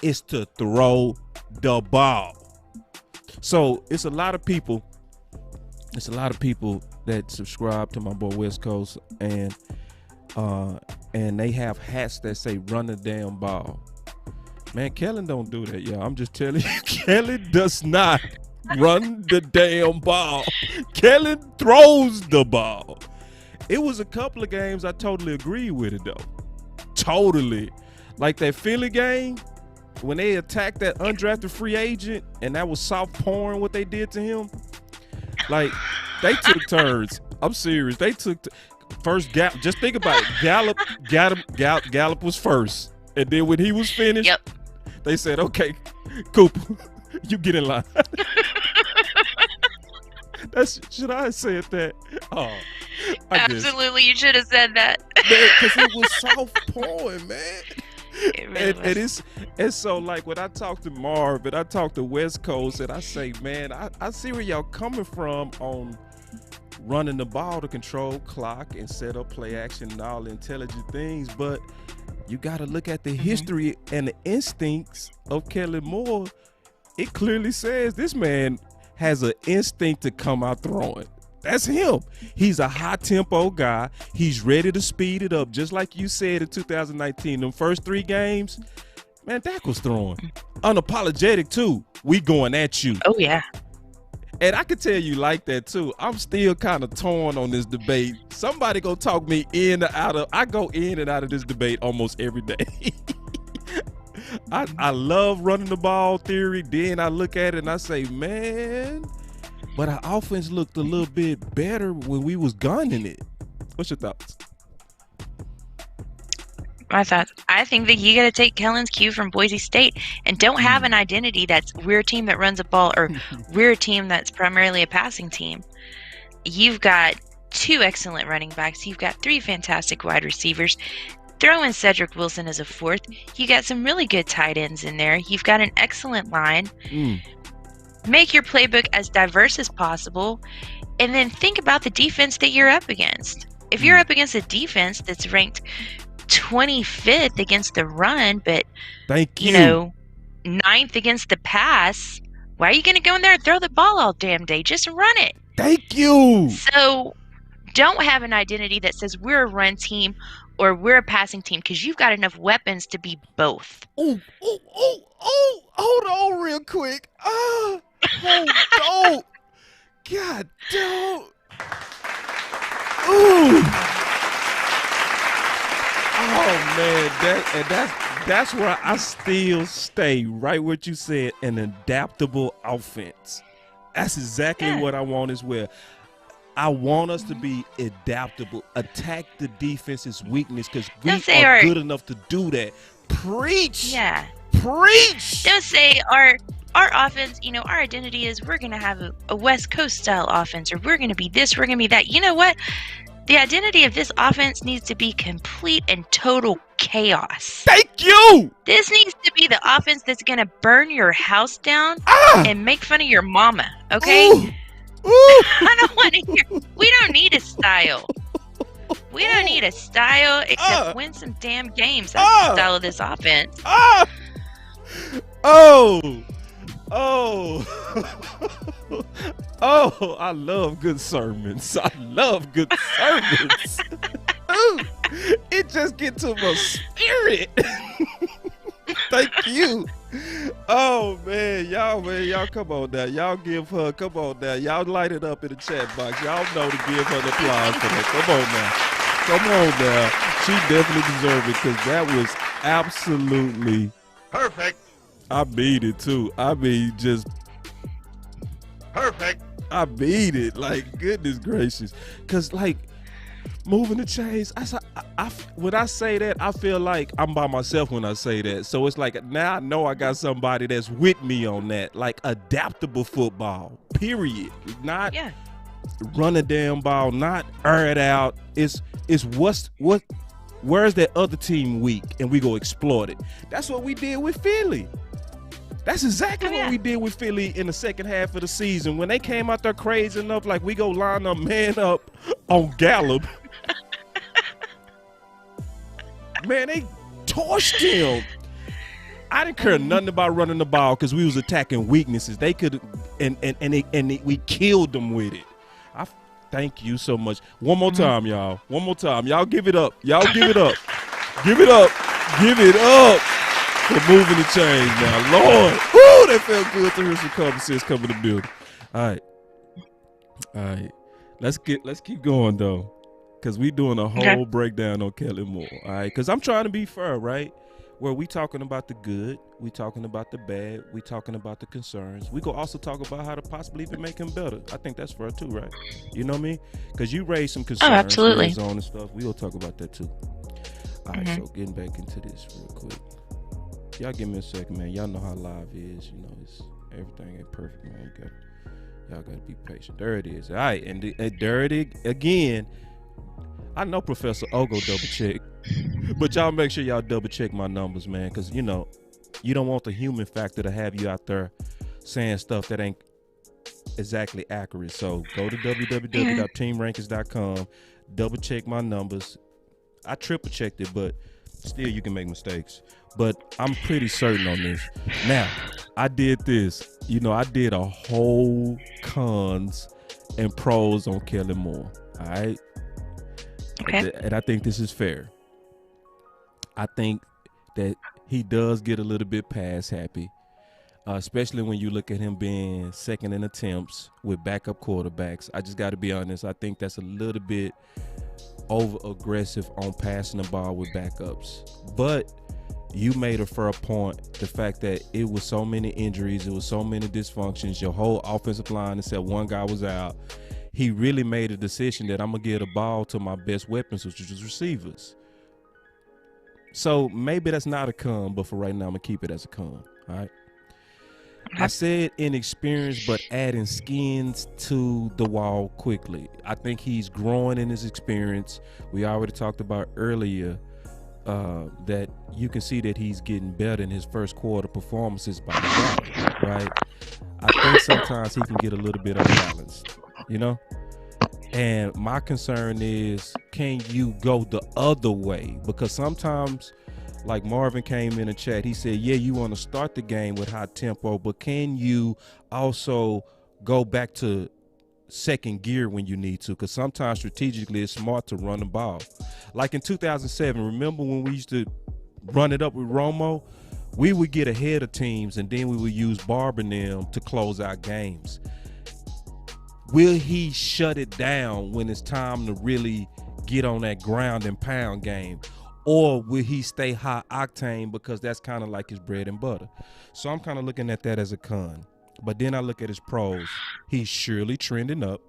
is to throw the ball. So it's a lot of people that subscribe to my boy West Coast, and they have hats that say run the damn ball. Man, Kellen don't do that, y'all. I'm just telling you, Kellen does not run the damn ball. Kellen throws the ball. It was a couple of games I totally agree with it though. Totally. Like that Philly game, when they attacked that undrafted free agent, and that was soft porn what they did to him. Like, they took turns. I'm serious. They took first Gallup. Just think about it. Gallup was first, and then when he was finished, they said, "Okay, Cooper, you get in line." Should I have said that? Oh, absolutely, you should have said that. Because it was soft porn, man. It really was. And so, like, when I talk to Marv and I talk to West Coast, and I say, man, I see where y'all coming from on running the ball to control clock and set up play action and all the intelligent things, but you got to look at the history and the instincts of Kellen Moore. It clearly says this man has an instinct to come out throwing. That's him. He's a high-tempo guy. He's ready to speed it up, just like you said in 2019. Them first 3 games, man, Dak was throwing. Unapologetic, too. We going at you. Oh, yeah. And I can tell you like that, too. I'm still kind of torn on this debate. Somebody go talk me in or out of. I go in and out of this debate almost every day. I love running the ball theory. Then I look at it and I say, man, but our offense looked a little bit better when we was gunning it. What's your thoughts? my thoughts. I think that you got to take Kellen's cue from Boise State and don't have an identity that's we're a team that runs a ball or we're a team that's primarily a passing team. You've got 2 excellent running backs. You've got 3 fantastic wide receivers. Throw in Cedric Wilson as a 4th. You got some really good tight ends in there. You've got an excellent line. Make your playbook as diverse as possible. And then think about the defense that you're up against. If you're up against a defense that's ranked 25th against the run, but you know, 9th against the pass, why are you going to go in there and throw the ball all damn day? Just run it. Thank you. So don't have an identity that says we're a run team or we're a passing team, because you've got enough weapons to be both. Oh, hold on real quick. Hold on. God, don't. Ooh. Oh man, that's where I still stay right what you said, an adaptable offense. That's exactly what I want as well. I want us to be adaptable, attack the defense's weakness, because we are good enough to do that. Preach. Yeah. Preach. Don't say our offense, you know, our identity is we're going to have a West Coast style offense, or we're going to be this, we're going to be that. You know what? The identity of this offense needs to be complete and total chaos. Thank you. This needs to be the offense that's going to burn your house down and make fun of your mama, okay? Ooh. I don't want to hear. We don't need a style. We don't need a style except win some damn games. That's the style of this offense. I love good sermons. I love good sermons. Ooh, it just gets to my spirit. Thank you. Oh man, y'all come on now. Y'all give her, come on now. Y'all light it up in the chat box. Y'all know to give her the applause for that. Come on now. She definitely deserved it, because that was absolutely Perfect. I mean it too. I mean, just Perfect. I mean it. Like, goodness gracious. Because, like, moving the chains, when I say that, I feel like I'm by myself when I say that. So it's like, now I know I got somebody that's with me on that. Like, adaptable football, period. Not run a damn ball, not air it out. It's where's that other team weak, and we go exploit it. That's what we did with Philly. That's exactly what we did with Philly in the second half of the season. When they came out there crazy enough, like, we go line a man up on Gallup. Man, they torched him. I didn't care nothing about running the ball, because we was attacking weaknesses. They could, and we killed them with it. I thank you so much. One more time, y'all. One more time. Y'all give it up. Y'all give it up. Give it up. Give it up. For moving the chains now, Lord. Woo, that felt good to hear some common sense come in the building. All right. Let's keep going though, because we doing a whole breakdown on Kellen Moore. All right, because I'm trying to be fair, right? Where we talking about the good, we talking about the bad, we talking about the concerns. We could also talk about how to possibly even make him better. I think that's fair too, right? You know what I mean? Because you raised some concerns, absolutely, on and stuff. We will talk about that too. All right, so getting back into this real quick. Y'all give me a second, man. Y'all know how live is. You know, everything ain't perfect, man. Y'all gotta be patient. There it is. All right, and there it is again. I know Professor Ogo double check, but y'all make sure y'all double check my numbers, man, because you know, you don't want the human factor to have you out there saying stuff that ain't exactly accurate. So go to www.teamrankings.com, double check my numbers. I triple checked it, but still you can make mistakes. But I'm pretty certain on this. Now, I did this. You know, I did a whole cons and pros on Kellen Moore. All right? Okay. And I think this is fair. I think that he does get a little bit pass happy, especially when you look at him being second in attempts with backup quarterbacks. I just got to be honest. I think that's a little bit over-aggressive on passing the ball with backups. But you made a fair point. The fact that it was so many injuries, it was so many dysfunctions, your whole offensive line, except one guy was out. He really made a decision that I'm going to give the ball to my best weapons, which is receivers. So maybe that's not a con, but for right now, I'm gonna keep it as a con. All right. I said inexperienced, but adding skins to the wall quickly. I think he's growing in his experience. We already talked about earlier that you can see that he's getting better in his first quarter performances by the back, right? I think sometimes he can get a little bit unbalanced, you know? And my concern is, can you go the other way? Because sometimes, like Marvin came in the chat, he said, yeah, you want to start the game with high tempo, but can you also go back to second gear when you need to? Because sometimes strategically it's smart to run the ball. Like in 2007, remember when we used to run it up with Romo? We would get ahead of teams and then we would use Barb and them to close out games. Will he shut it down when it's time to really get on that ground and pound game? Or will he stay high octane because that's kind of like his bread and butter? So I'm kind of looking at that as a con. But then I look at his pros. He's surely trending up.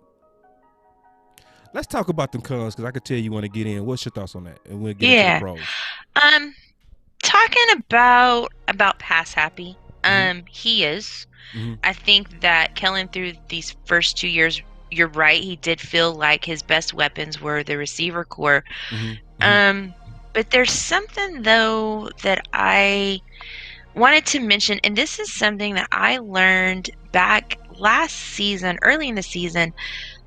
Let's talk about them cons because I could tell you want to get in. What's your thoughts on that? And we'll get into the pros. Talking about pass happy. He is. Mm-hmm. I think that Kellen, through these first 2 years, you're right. He did feel like his best weapons were the receiver core. Mm-hmm. But there's something though that I wanted to mention, and this is something that I learned back last season, early in the season,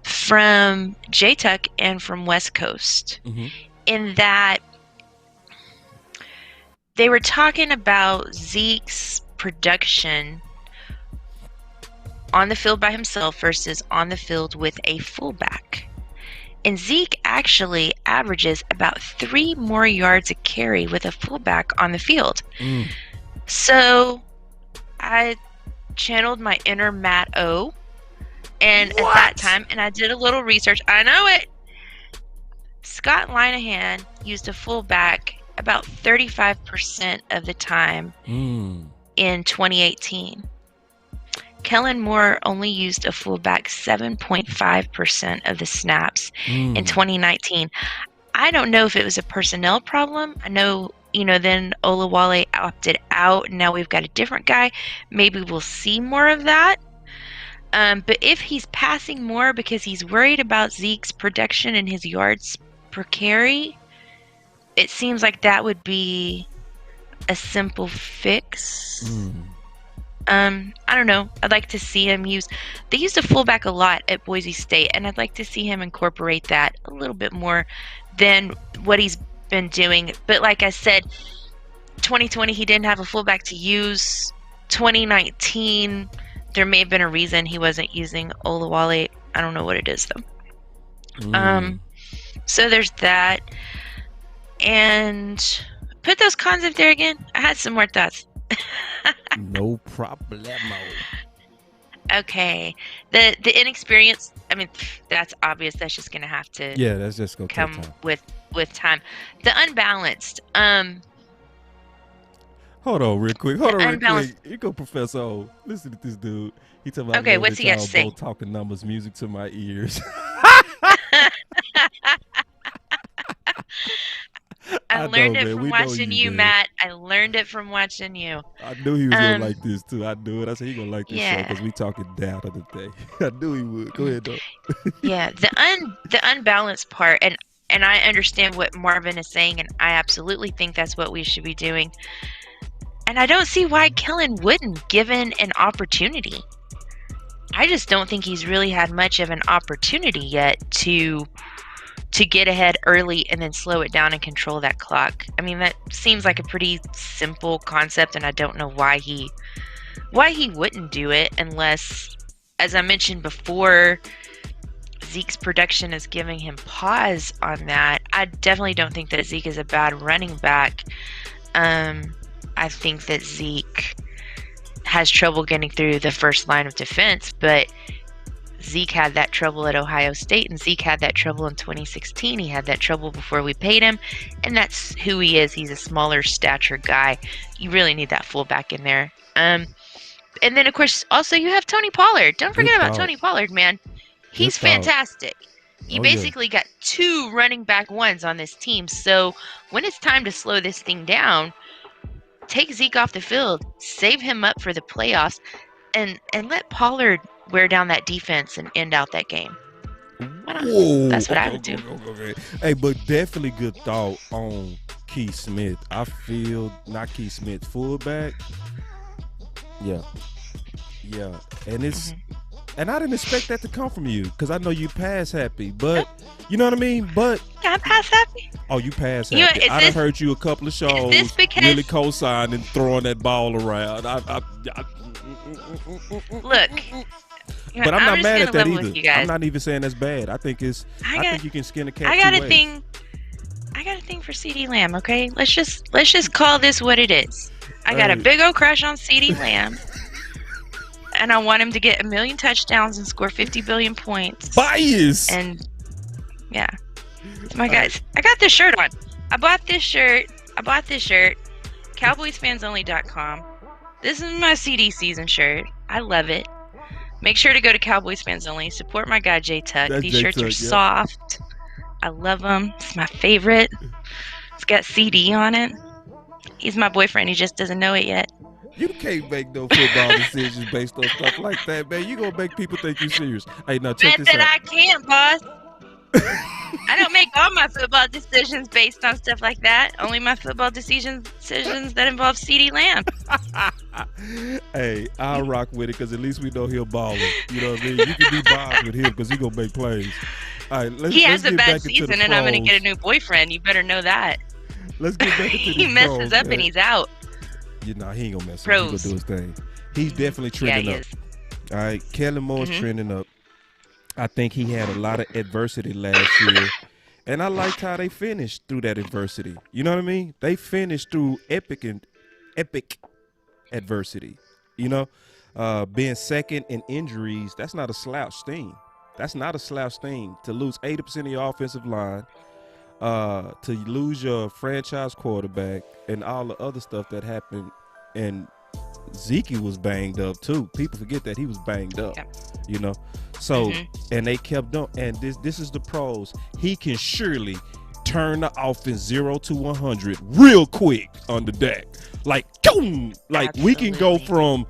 from J-Tuck and from West Coast, in that they were talking about Zeke's production on the field by himself versus on the field with a fullback. And Zeke actually averages about 3 more yards a carry with a fullback on the field. So I channeled my inner Matt O. And at that time, and I did a little research, I know it, Scott Linehan used a fullback about 35% of the time in 2018. Kellen Moore only used a fullback 7.5% of the snaps in 2019. I don't know if it was a personnel problem. I know, then Olawale opted out, and now we've got a different guy. Maybe we'll see more of that. But if he's passing more because he's worried about Zeke's production and his yards per carry, it seems like that would be a simple fix. I don't know. I'd like to see him they used a fullback a lot at Boise State, and I'd like to see him incorporate that a little bit more than what he's been doing. But like I said, 2020, he didn't have a fullback to use. 2019, there may have been a reason he wasn't using Olawale. I don't know what it is, though. So there's that. And put those cons up there again. I had some more thoughts. No problemo. Okay. The inexperience, I mean, that's obvious. That's just going to have to that's just going to come with time. The unbalanced. Hold on real quick. You go, Professor O. Listen to this dude. He talking about, okay, what's he got to say? Talking numbers, music to my ears. I learned it from watching you, Matt. I learned it from watching you. I knew he was going to like this, too. I knew it. I said he going to like this show because we talking down on the day. I knew he would. Go ahead, though. Yeah, the unbalanced part, and I understand what Marvin is saying, and I absolutely think that's what we should be doing. And I don't see why Kellen wouldn't, given an opportunity. I just don't think he's really had much of an opportunity yet to get ahead early and then slow it down and control that clock. I mean, that seems like a pretty simple concept, and I don't know why he wouldn't do it unless, as I mentioned before, Zeke's production is giving him pause on that. I definitely don't think that Zeke is a bad running back. I think that Zeke has trouble getting through the first line of defense, but Zeke had that trouble at Ohio State, and Zeke had that trouble in 2016. He had that trouble before we paid him, and that's who he is. He's a smaller stature guy. You really need that fullback in there. And then, of course, also you have Tony Pollard. Don't forget about Tony Pollard, man. He's fantastic. You Oh, yeah. basically got 2 running back ones on this team. So when it's time to slow this thing down, take Zeke off the field, save him up for the playoffs, and let Pollard wear down that defense and end out that game. Why not? Whoa. That's what I Okay, would do. okay. Hey, but definitely good thought on Keith Smith. I feel not Keith Smith, fullback. Yeah. Yeah. And it's and I didn't expect that to come from you because I know you pass happy, but you know what I mean? But Yeah, I'm pass happy. oh, you pass You know, happy. is I done this- heard you a couple of shows this because- really co-signing and throwing that ball around. Look. But I'm not just mad gonna at that level either. with you guys. I'm not even saying that's bad. I think I think you can skin a cat. I got two a ways. thing. I got a thing for CeeDee Lamb. Okay, let's just call this what it is. I got a Hey. big old crush on CeeDee Lamb, and I want him to get 1 million touchdowns and score 50 billion points. Bias. And yeah, my guys, I got this shirt on. I bought this shirt. CowboysFansOnly.com. This is my CD season shirt. I love it. Make sure to go to Cowboys Fans Only. Support my guy Jay Tuck. That's These Jay shirts Tuck, are yeah. soft. I love them. It's my favorite. It's got CD on it. He's my boyfriend. He just doesn't know it yet. You can't make no football decisions based on stuff like that, man. You gonna make people think you serious. Hey, now check Bet this that out. I can't, boss. I don't make all my football decisions based on stuff like that. Only my football decisions that involve CeeDee Lamb. Hey, I'll rock with it because at least we know he'll ball it. You know what I mean? You can be biased with him because he gonna make plays. All right, let's He has get a back bad into the season, and I'm going to pros. get a new boyfriend. You better know that. Let's get back into He these messes pros, up man. and he's out. You know, he ain't gonna mess up. Pros. He gonna do his thing. He's definitely Yeah, trending he up. is. All right, Kellen Moore's Mhm. trending up. I think he had a lot of adversity last year, and I liked how they finished through that adversity. You know what I mean? They finished through epic adversity. You know, being second in injuries, that's not a slouch thing. That's not a slouch thing. To lose 80% of your offensive line, to lose your franchise quarterback, and all the other stuff that happened, and Zeke was banged up too. People forget that he was banged up. Yep. You know, so Mhm. and they kept on. And this is the pros. He can surely turn the offense 0 to 100 real quick on the deck. Like, boom! Like we can go from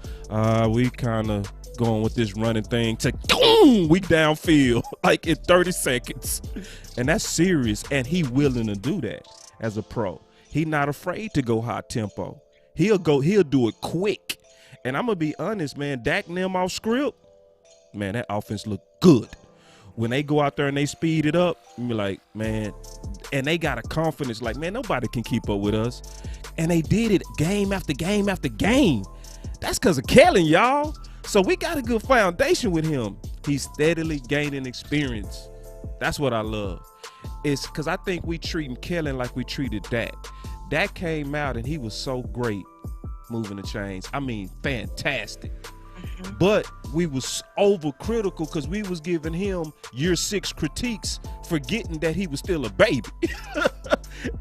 we kind of going with this running thing to boom, we downfield like in 30 seconds, and that's serious. And he willing to do that as a pro. He not afraid to go high tempo. He'll do it quick. And I'm gonna be honest, man. Dak and them off script, man, that offense look good. When they go out there and they speed it up, you be like, man, and they got a confidence like, man, nobody can keep up with us. And they did it game after game after game. That's because of Kellen, y'all. So we got a good foundation with him. He's steadily gaining experience. That's what I love. It's because I think we treating Kellen like we treated Dak. Dak came out and he was so great moving the chains. I mean, fantastic. But we was overcritical because we was giving him year 6 critiques, forgetting that he was still a baby.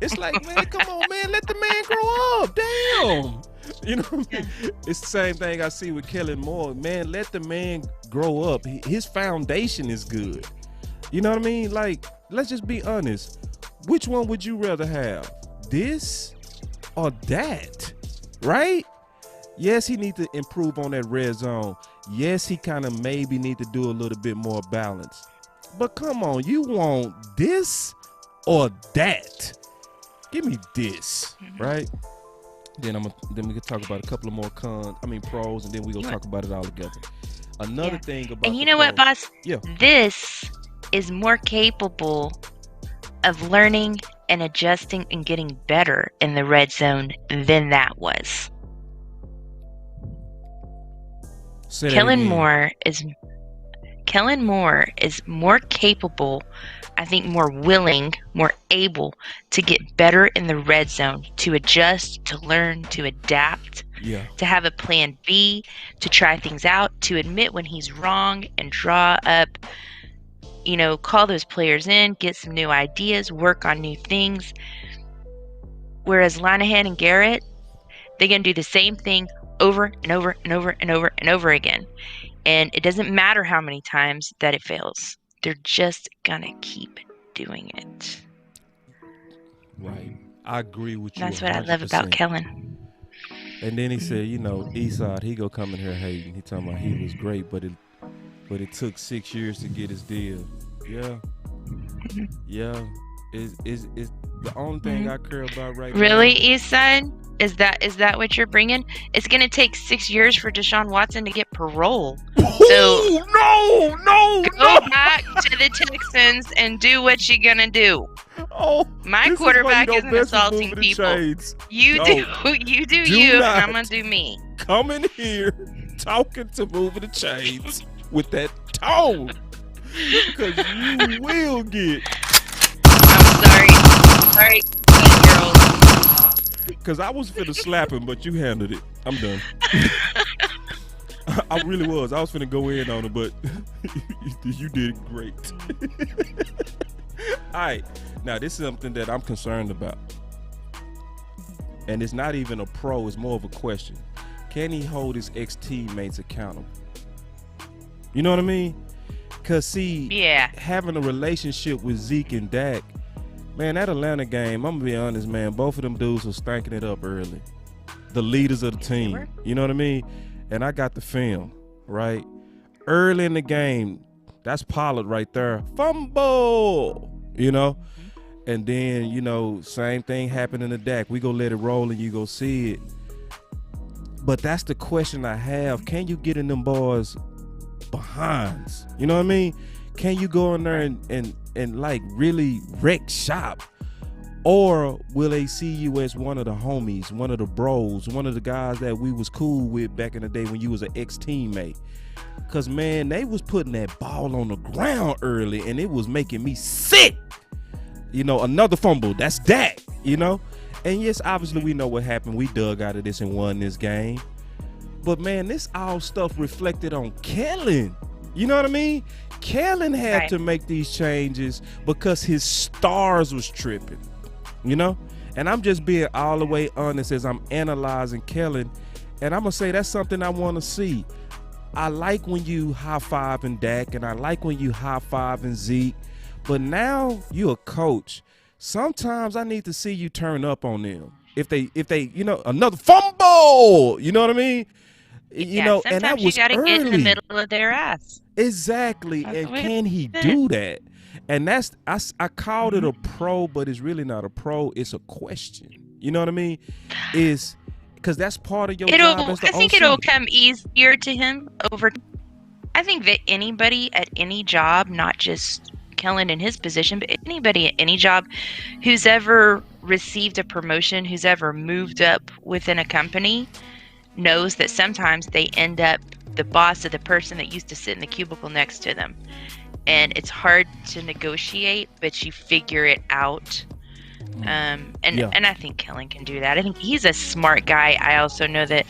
It's like, man, come on, man, let the man grow up. Damn. You know what I mean? It's the same thing I see with Kellen Moore. Man, let the man grow up. His foundation is good. You know what I mean? Like, let's just be honest. Which one would you rather have? This or that? Right? Yes, he needs to improve on that red zone. Yes, he kind of maybe need to do a little bit more balance. But come on, you want this or that? Give me this, right? Then we can talk about a couple of more pros, and then we gonna talk about it all together. Another thing about And you know what, boss? Yeah. This is more capable of learning and adjusting and getting better in the red zone than that was. Say that Kellen again. Moore is more capable, I think more willing, more able to get better in the red zone, to adjust, to learn, to adapt, Yeah. to have a plan B, to try things out, to admit when he's wrong and draw up, call those players in, get some new ideas, work on new things. Whereas Linehan and Garrett, they're going to do the same thing over and over and over and over and over again. And it doesn't matter how many times that it fails. they're just gonna keep doing it. Right. I agree with you. That's what I love about 100%. Kellen. And then he said, Eastside, he go coming here hating. He talking about he was great, but it took 6 years to get his deal. Yeah. Yeah. Is the only thing I care about right Really, now. Eastside? Is that what you're bringing? It's gonna take 6 years for Deshaun Watson to get parole. So go back to the Texans and do what you're gonna do. Oh, My quarterback isn't assaulting people. You do you, and I'm gonna do me. Come in here talking to moving the chains with that tone, because you will get. I'm sorry, girls. Because I was finna slap him, but you handled it. I'm done. I really was. I was finna go in on him, but you did great. All right. Now, this is something that I'm concerned about. And it's not even a pro. It's more of a question. Can he hold his ex-teammates accountable? You know what I mean? Because, see, having a relationship with Zeke and Dak, man, that Atlanta game, I'm going to be honest, man, both of them dudes were stanking it up early. The leaders of the team. You know what I mean? And I got the film, right? Early in the game, that's Pollard right there. Fumble! You know? And then, same thing happened in the Dak. We go let it roll and you go see it. But that's the question I have. Can you get in them boys' behinds? You know what I mean? Can you go in there and like really wreck shop? Or will they see you as one of the homies, one of the bros, one of the guys that we was cool with back in the day when you was an ex-teammate? Because, man, they was putting that ball on the ground early, and it was making me sick. Another fumble. That's that, And, yes, obviously we know what happened. We dug out of this and won this game. But, man, this all stuff reflected on Kellen. You know what I mean? Kellen had to make these changes because his stars was tripping. And I'm just being all the way honest as I'm analyzing Kellen, and I'm gonna say that's something I want to see. I like when you high-fiving Dak, and I like when you high-fiving Zeke, but now you're a coach. Sometimes I need to see you turn up on them. If they another fumble, you know what I mean? Sometimes and that was you gotta early. get in the middle of their ass. Exactly, and can he do that? And that's I called it a pro, but it's really not a pro. It's a question. You know what I mean? Is because that's part of your job as the I think OC. it'll come easier to him over. I think that anybody at any job, not just Kellen in his position, but anybody at any job who's ever received a promotion, who's ever moved up within a company, knows that sometimes they end up the boss of the person that used to sit in the cubicle next to them. And it's hard to negotiate, but you figure it out. And I think Kellen can do that. I think he's a smart guy. I also know that,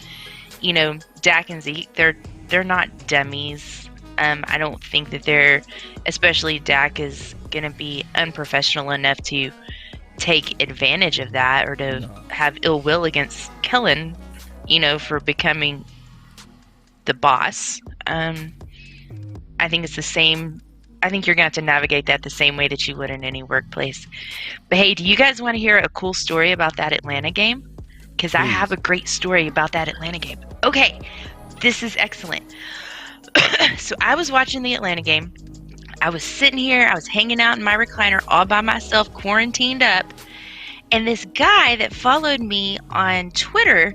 Dak and Zeke, they're not dummies. I don't think that especially Dak is going to be unprofessional enough to take advantage of that or to have ill will against Kellen, for becoming the boss. I think it's the same. I think you're going to have to navigate that the same way that you would in any workplace. But hey, do you guys want to hear a cool story about that Atlanta game? Because I have a great story about that Atlanta game. Okay, this is excellent. So I was watching the Atlanta game. I was sitting here. I was hanging out in my recliner all by myself, quarantined up. And this guy that followed me on Twitter,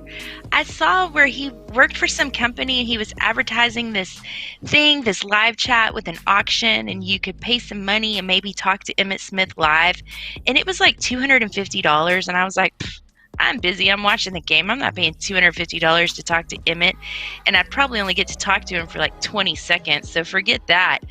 I saw where he worked for some company and he was advertising this thing, this live chat with an auction, and you could pay some money and maybe talk to Emmitt Smith live. And it was like $250. And I was like, I'm busy. I'm watching the game. I'm not paying $250 to talk to Emmitt. And I'd probably only get to talk to him for like 20 seconds. So forget that.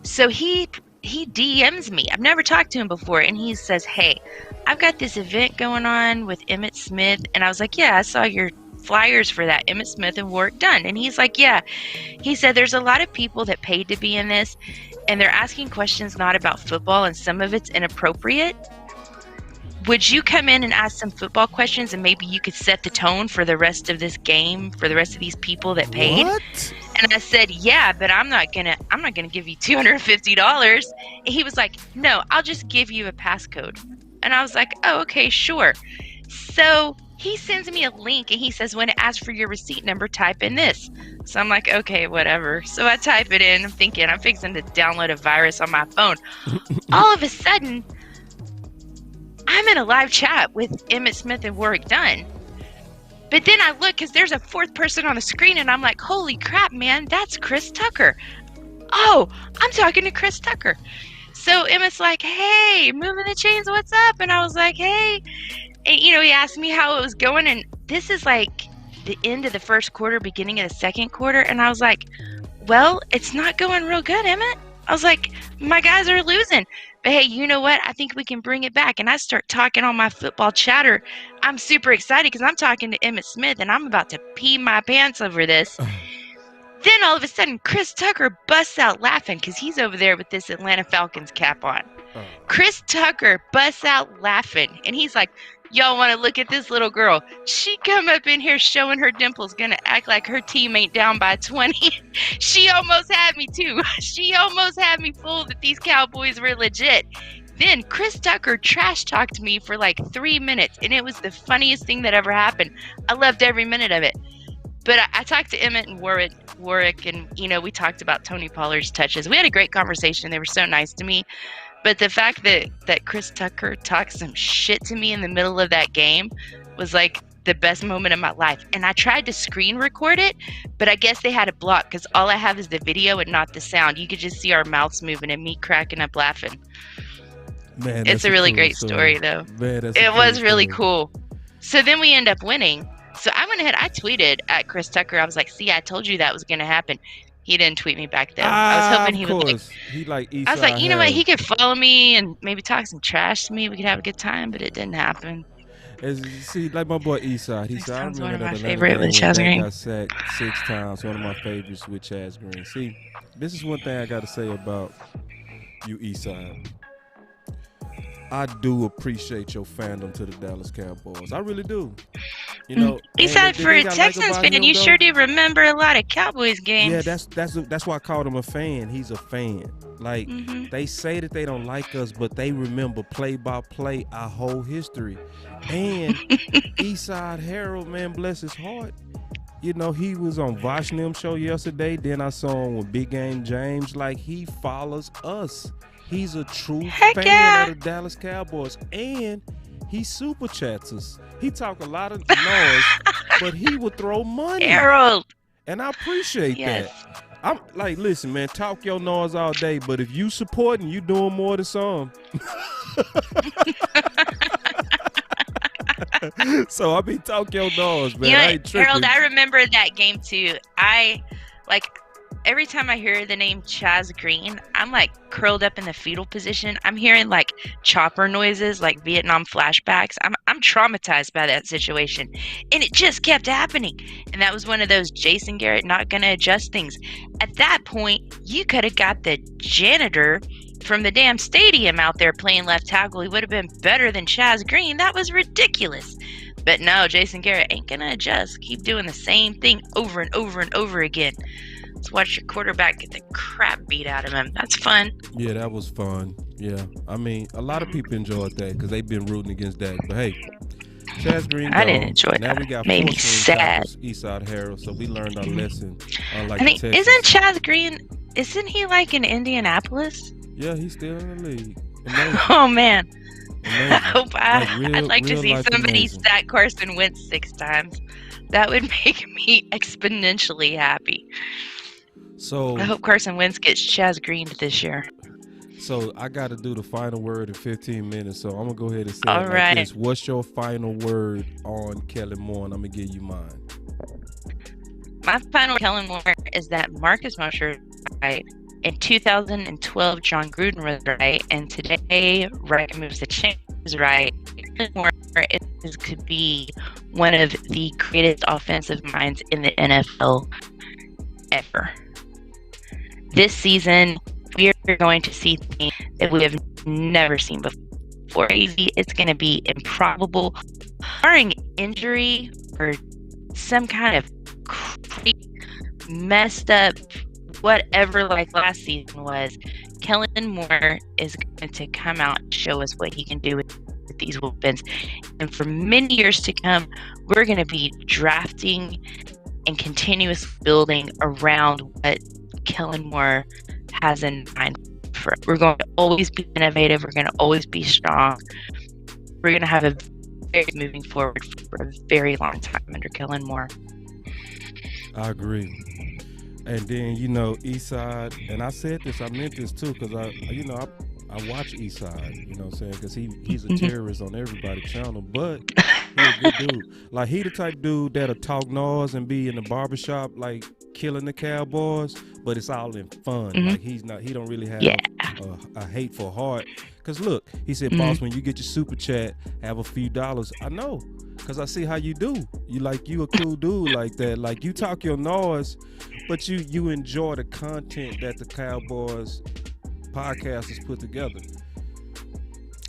So he DMs me. I've never talked to him before. And he says, hey, I've got this event going on with Emmitt Smith. And I was like, yeah, I saw your flyers for that. Emmitt Smith and Warwick Dunn. And he's like, yeah. He said, there's a lot of people that paid to be in this. And they're asking questions not about football. And some of it's inappropriate. Would you come in and ask some football questions and maybe you could set the tone for the rest of this game, for the rest of these people that paid? What? And I said, yeah, but I'm not gonna give you $250. And he was like, no, I'll just give you a passcode. And I was like, oh, okay, sure. So he sends me a link and he says, when it asks for your receipt number, type in this. So I'm like, okay, whatever. So I type it in. I'm thinking I'm fixing to download a virus on my phone. All of a sudden, I'm in a live chat with Emmitt Smith and Warwick Dunn. But then I look because there's a fourth person on the screen and I'm like, holy crap, man, that's Chris Tucker. Oh, I'm talking to Chris Tucker. So Emmitt's like, hey, Moving the Chains, what's up? And I was like, hey. And, he asked me how it was going. And this is like the end of the first quarter, beginning of the second quarter. And I was like, well, it's not going real good, Emmitt. I was like, my guys are losing. But hey, you know what? I think we can bring it back. And I start talking on my football chatter. I'm super excited because I'm talking to Emmitt Smith and I'm about to pee my pants over this. Then all of a sudden, Chris Tucker busts out laughing because he's over there with this Atlanta Falcons cap on. Chris Tucker busts out laughing and he's like, y'all want to look at this little girl? She come up in here showing her dimples, gonna act like her team ain't down by 20. She almost had me too. She almost had me fooled that these Cowboys were legit. Then Chris Tucker trash talked me for like 3 minutes, and it was the funniest thing that ever happened. I loved every minute of it. But I talked to Emmitt and Warwick, and we talked about Tony Pollard's touches. We had a great conversation. They were so nice to me. But the fact that Chris Tucker talked some shit to me in the middle of that game was like the best moment of my life. And I tried to screen record it, but I guess they had it blocked because all I have is the video and not the sound. You could just see our mouths moving and me cracking up laughing. Man, it's a really great story, though. Man, it was really cool. So then we end up winning. So I went ahead, I tweeted at Chris Tucker. I was like, see, I told you that was going to happen. He didn't tweet me back then. I was hoping he would. I was like, you know what? He could follow me and maybe talk some trash to me. We could have a good time, but it didn't happen. See, like my boy Eastside. He said, I remember one of that my favorite with Chaz Green. Got sacked 6 times. One of my favorites with Chaz Green. See, this is one thing I got to say about you, Eastside. I do appreciate your fandom to the Dallas Cowboys. I really do. Besides, for a Texans fan, you sure do remember a lot of Cowboys games. Yeah, that's why I called him a fan. He's a fan. Like, they say that they don't like us, but they remember play by play our whole history. And Eastside Harold, man, bless his heart. He was on Vashnim show yesterday. Then I saw him with Big Game James. Like, he follows us. He's a true fan of the Dallas Cowboys. And he super chats us. He talk a lot of noise, but he would throw money. Harold. And I appreciate that. I'm like, listen, man, talk your noise all day, but if you supporting, you doing more than some. So I be talk your noise, man. I ain't tripping. Harold, I remember that game too. Every time I hear the name Chaz Green, I'm like curled up in the fetal position. I'm hearing like chopper noises, like Vietnam flashbacks. I'm traumatized by that situation. And it just kept happening. And that was one of those Jason Garrett not going to adjust things. At that point, you could have got the janitor from the damn stadium out there playing left tackle. He would have been better than Chaz Green. That was ridiculous. But no, Jason Garrett ain't going to adjust. Keep doing the same thing over and over and over again. Let's watch your quarterback get the crap beat out of him. That's fun. Yeah, that was fun. Yeah. I mean, a lot of people enjoyed that because they've been rooting against that. But hey, Chaz Green. I didn't enjoy now that. We got made me sad. Eastside Harold, so we learned our lesson. I mean, isn't Chaz Green, isn't he like in Indianapolis? Yeah, he's still in the league. Oh, man. Amazing. I hope I'd like to see somebody amazing. sack Carson Wentz 6 times. That would make me exponentially happy. So I hope Carson Wentz gets Chaz Green this year. So I got to do the final word in 15 minutes. So I'm gonna go ahead and say all it like right. this. What's your final word on Kellen Moore? And I'm gonna give you mine. My final Kellen Moore is that Marcus Mosher was right. In 2012, John Gruden was right, and today, Rika Moves the Chain is right. Kellen Moore could be one of the greatest offensive minds in the NFL ever. This season, we are going to see things that we have never seen before. It's going to be improbable, barring injury or some kind of crazy messed up, whatever like last season was, Kellen Moore is going to come out and show us what he can do with these weapons. And for many years to come, we're going to be drafting and continuous building around what Kellen Moore has in mind. We're going to always be innovative. We're going to always be strong. We're going to have a very moving forward for a very long time under Kellen Moore. I agree. And then, you know, Eastside, and I said this, I meant this too, because I watch Eastside, you know what I'm saying, because he's a terrorist on everybody's channel, but he's a good dude. Like, he the type dude that'll talk noise and be in the barbershop, like, killing the Cowboys, but it's all in fun. Like, he don't really have a hateful heart. Because look, he said, boss, when you get your super chat, have a few dollars. I know, because I see how you do. You a cool dude like that. Like, you talk your noise, but you enjoy the content that the Cowboys podcasters put together.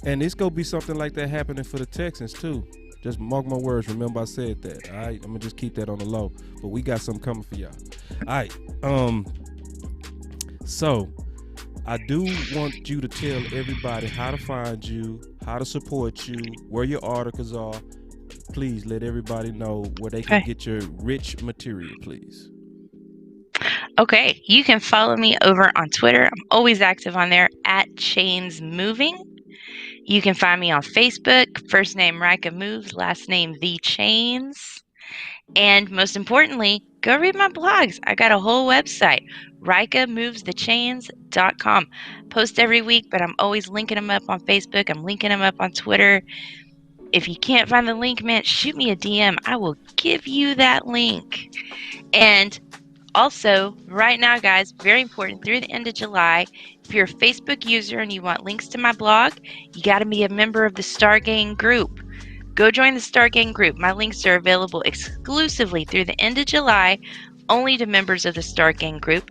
And it's going to be something like that happening for the Texans too. Just mark my words. Remember I said that. All right, I'm going to just keep that on the low. But we got something coming for y'all. All right. So I do want you to tell everybody how to find you, how to support you, where your articles are. Please let everybody know where they can get your rich material, please. Okay, you can follow me over on Twitter. I'm always active on there at Chains Moving. You can find me on Facebook, first name Rika Moves, last name The Chains. And most importantly, go read my blogs. I got a whole website, RikaMovesTheChains.com. Post every week, but I'm always linking them up on Facebook. I'm linking them up on Twitter. If you can't find the link, man, shoot me a DM. I will give you that link. And also, right now, guys, very important, through the end of July, if you're a Facebook user and you want links to my blog, you got to be a member of the Star Gang group. Go join the Star Gang group. My links are available exclusively through the end of July, only to members of the Star Gang group.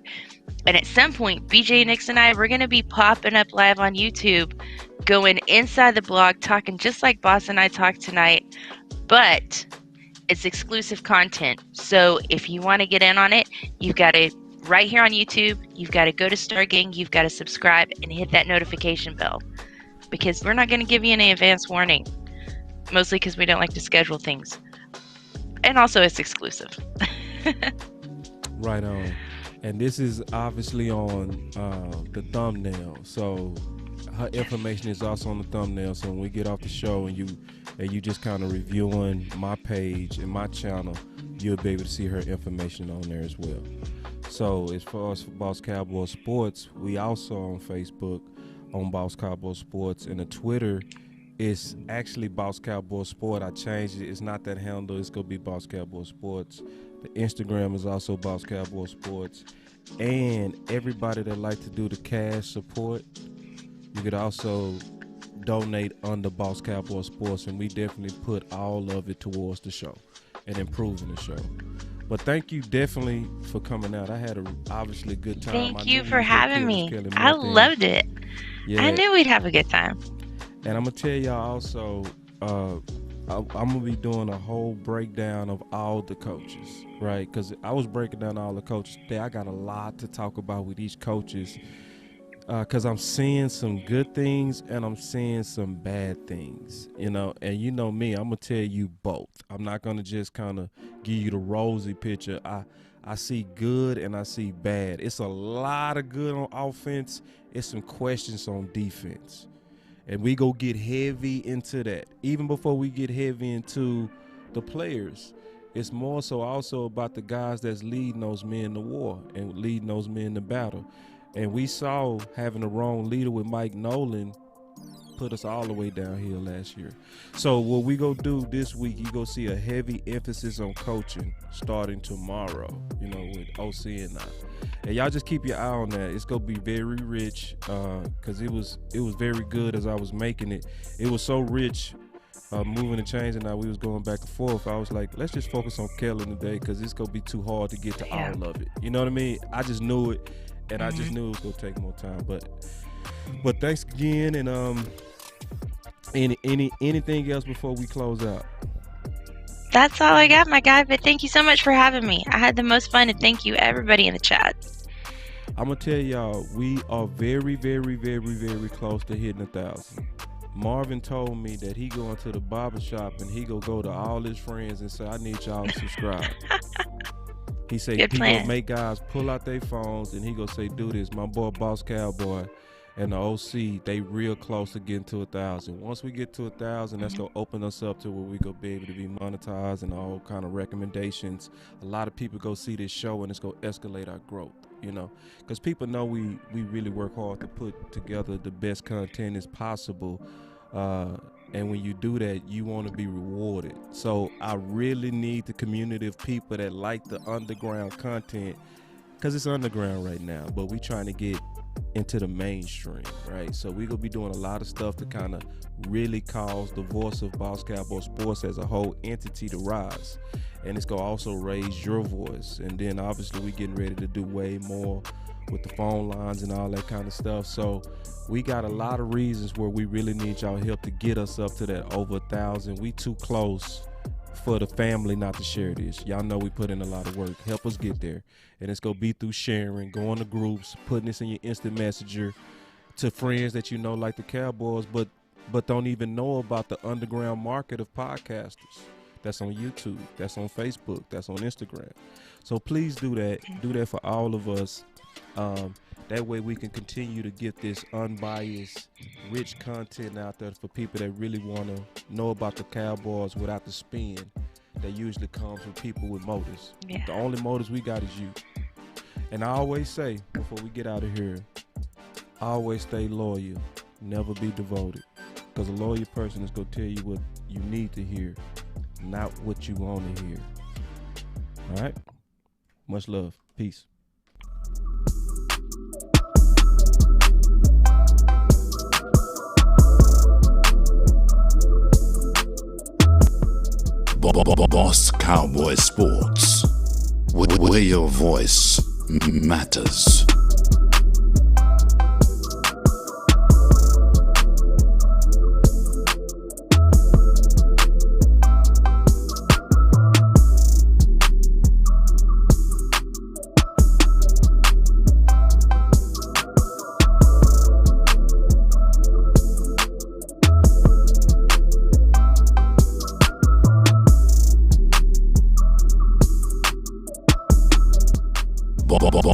And at some point, BJ Nix and I, we're going to be popping up live on YouTube, going inside the blog, talking just like Boss and I talked tonight, but it's exclusive content. So if you want to get in on it, you've got to, right here on YouTube, you've got to go to Star Gang, you've got to subscribe and hit that notification bell, because we're not going to give you any advance warning, mostly because we don't like to schedule things. And also it's exclusive. Right on. And this is obviously on the thumbnail. So her information is also on the thumbnail. So when we get off the show and you just kind of reviewing my page and my channel, you'll be able to see her information on there as well. So as far as Boss Cowboy Sports, we also on Facebook on Boss Cowboy Sports, and the Twitter is actually Boss Cowboy Sport. I changed it. It's not that handle. It's going to be Boss Cowboy Sports. The Instagram is also Boss Cowboy Sports. And everybody that like to do the cash support, you could also donate under Boss Cowboy Sports, and we definitely put all of it towards the show and improving the show. But thank you definitely for coming out. I had a obviously good time. Thank you for having me. I loved it. Yeah. I knew we'd have a good time. And I'm going to tell y'all also, I'm going to be doing a whole breakdown of all the coaches, right? Because I was breaking down all the coaches today. I got a lot to talk about with each coaches, because I'm seeing some good things and I'm seeing some bad things, you know. And you know me, I'm going to tell you both. I'm not going to just kind of give you the rosy picture. I see good and I see bad. It's a lot of good on offense. It's some questions on defense. And we go get heavy into that. Even before we get heavy into the players, it's more so also about the guys that's leading those men to war and leading those men to battle. And we saw having the wrong leader with Mike Nolan put us all the way downhill last year. So what we go do this week, you go see a heavy emphasis on coaching starting tomorrow, you know, with OC and I. And y'all just keep your eye on that. It's gonna be very rich, because it was very good as I was making it. It was so rich, moving and changing. Now we was going back and forth. I was like, let's just focus on Kellen today, because it's gonna be too hard to get to all of it. You know what I mean? I just knew it, and I just knew it was gonna take more time. But thanks again, and anything else before we close out? That's all I got, my guy. But thank you so much for having me. I had the most fun, and thank you everybody in the chat. I'm gonna tell y'all, we are very, very, very, very close to hitting 1,000. Marvin told me that he going to the barber shop and he go to all his friends and say, I need y'all to subscribe. He said he gonna make guys pull out their phones and he gonna say, do this. My boy Boss Cowboy and the OC, they real close to getting to 1,000. Once we get to 1,000, that's gonna open us up to where we gonna be able to be monetized and all kind of recommendations. A lot of people go see this show and it's gonna escalate our growth, you know, because people know we really work hard to put together the best content as possible. And when you do that, you want to be rewarded. So I really need the community of people that like the underground content, because it's underground right now, but we trying to get into the mainstream, right? So we're gonna be doing a lot of stuff to kind of really cause the voice of Boss Cowboy Sports as a whole entity to rise, and it's gonna also raise your voice. And then obviously we getting ready to do way more with the phone lines and all that kind of stuff. So we got a lot of reasons where we really need y'all help to get us up to that over 1,000. We too close for the family not to share this. Y'all know we put in a lot of work. Help us get there. And it's gonna be through sharing, going to groups, putting this in your instant messenger to friends that you know like the Cowboys, but don't even know about the underground market of podcasters. That's on YouTube, that's on Facebook, that's on Instagram. So please do that. Do that for all of us. That way we can continue to get this unbiased, rich content out there for people that really want to know about the Cowboys without the spin that usually comes from people with motives. Yeah. The only motives we got is you. And I always say, before we get out of here, always stay loyal, never be devoted. Because a loyal person is going to tell you what you need to hear, not what you want to hear. All right? Much love. Peace. Boss Cowboy Sports, where your voice matters.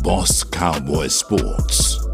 Boss Cowboy Sports.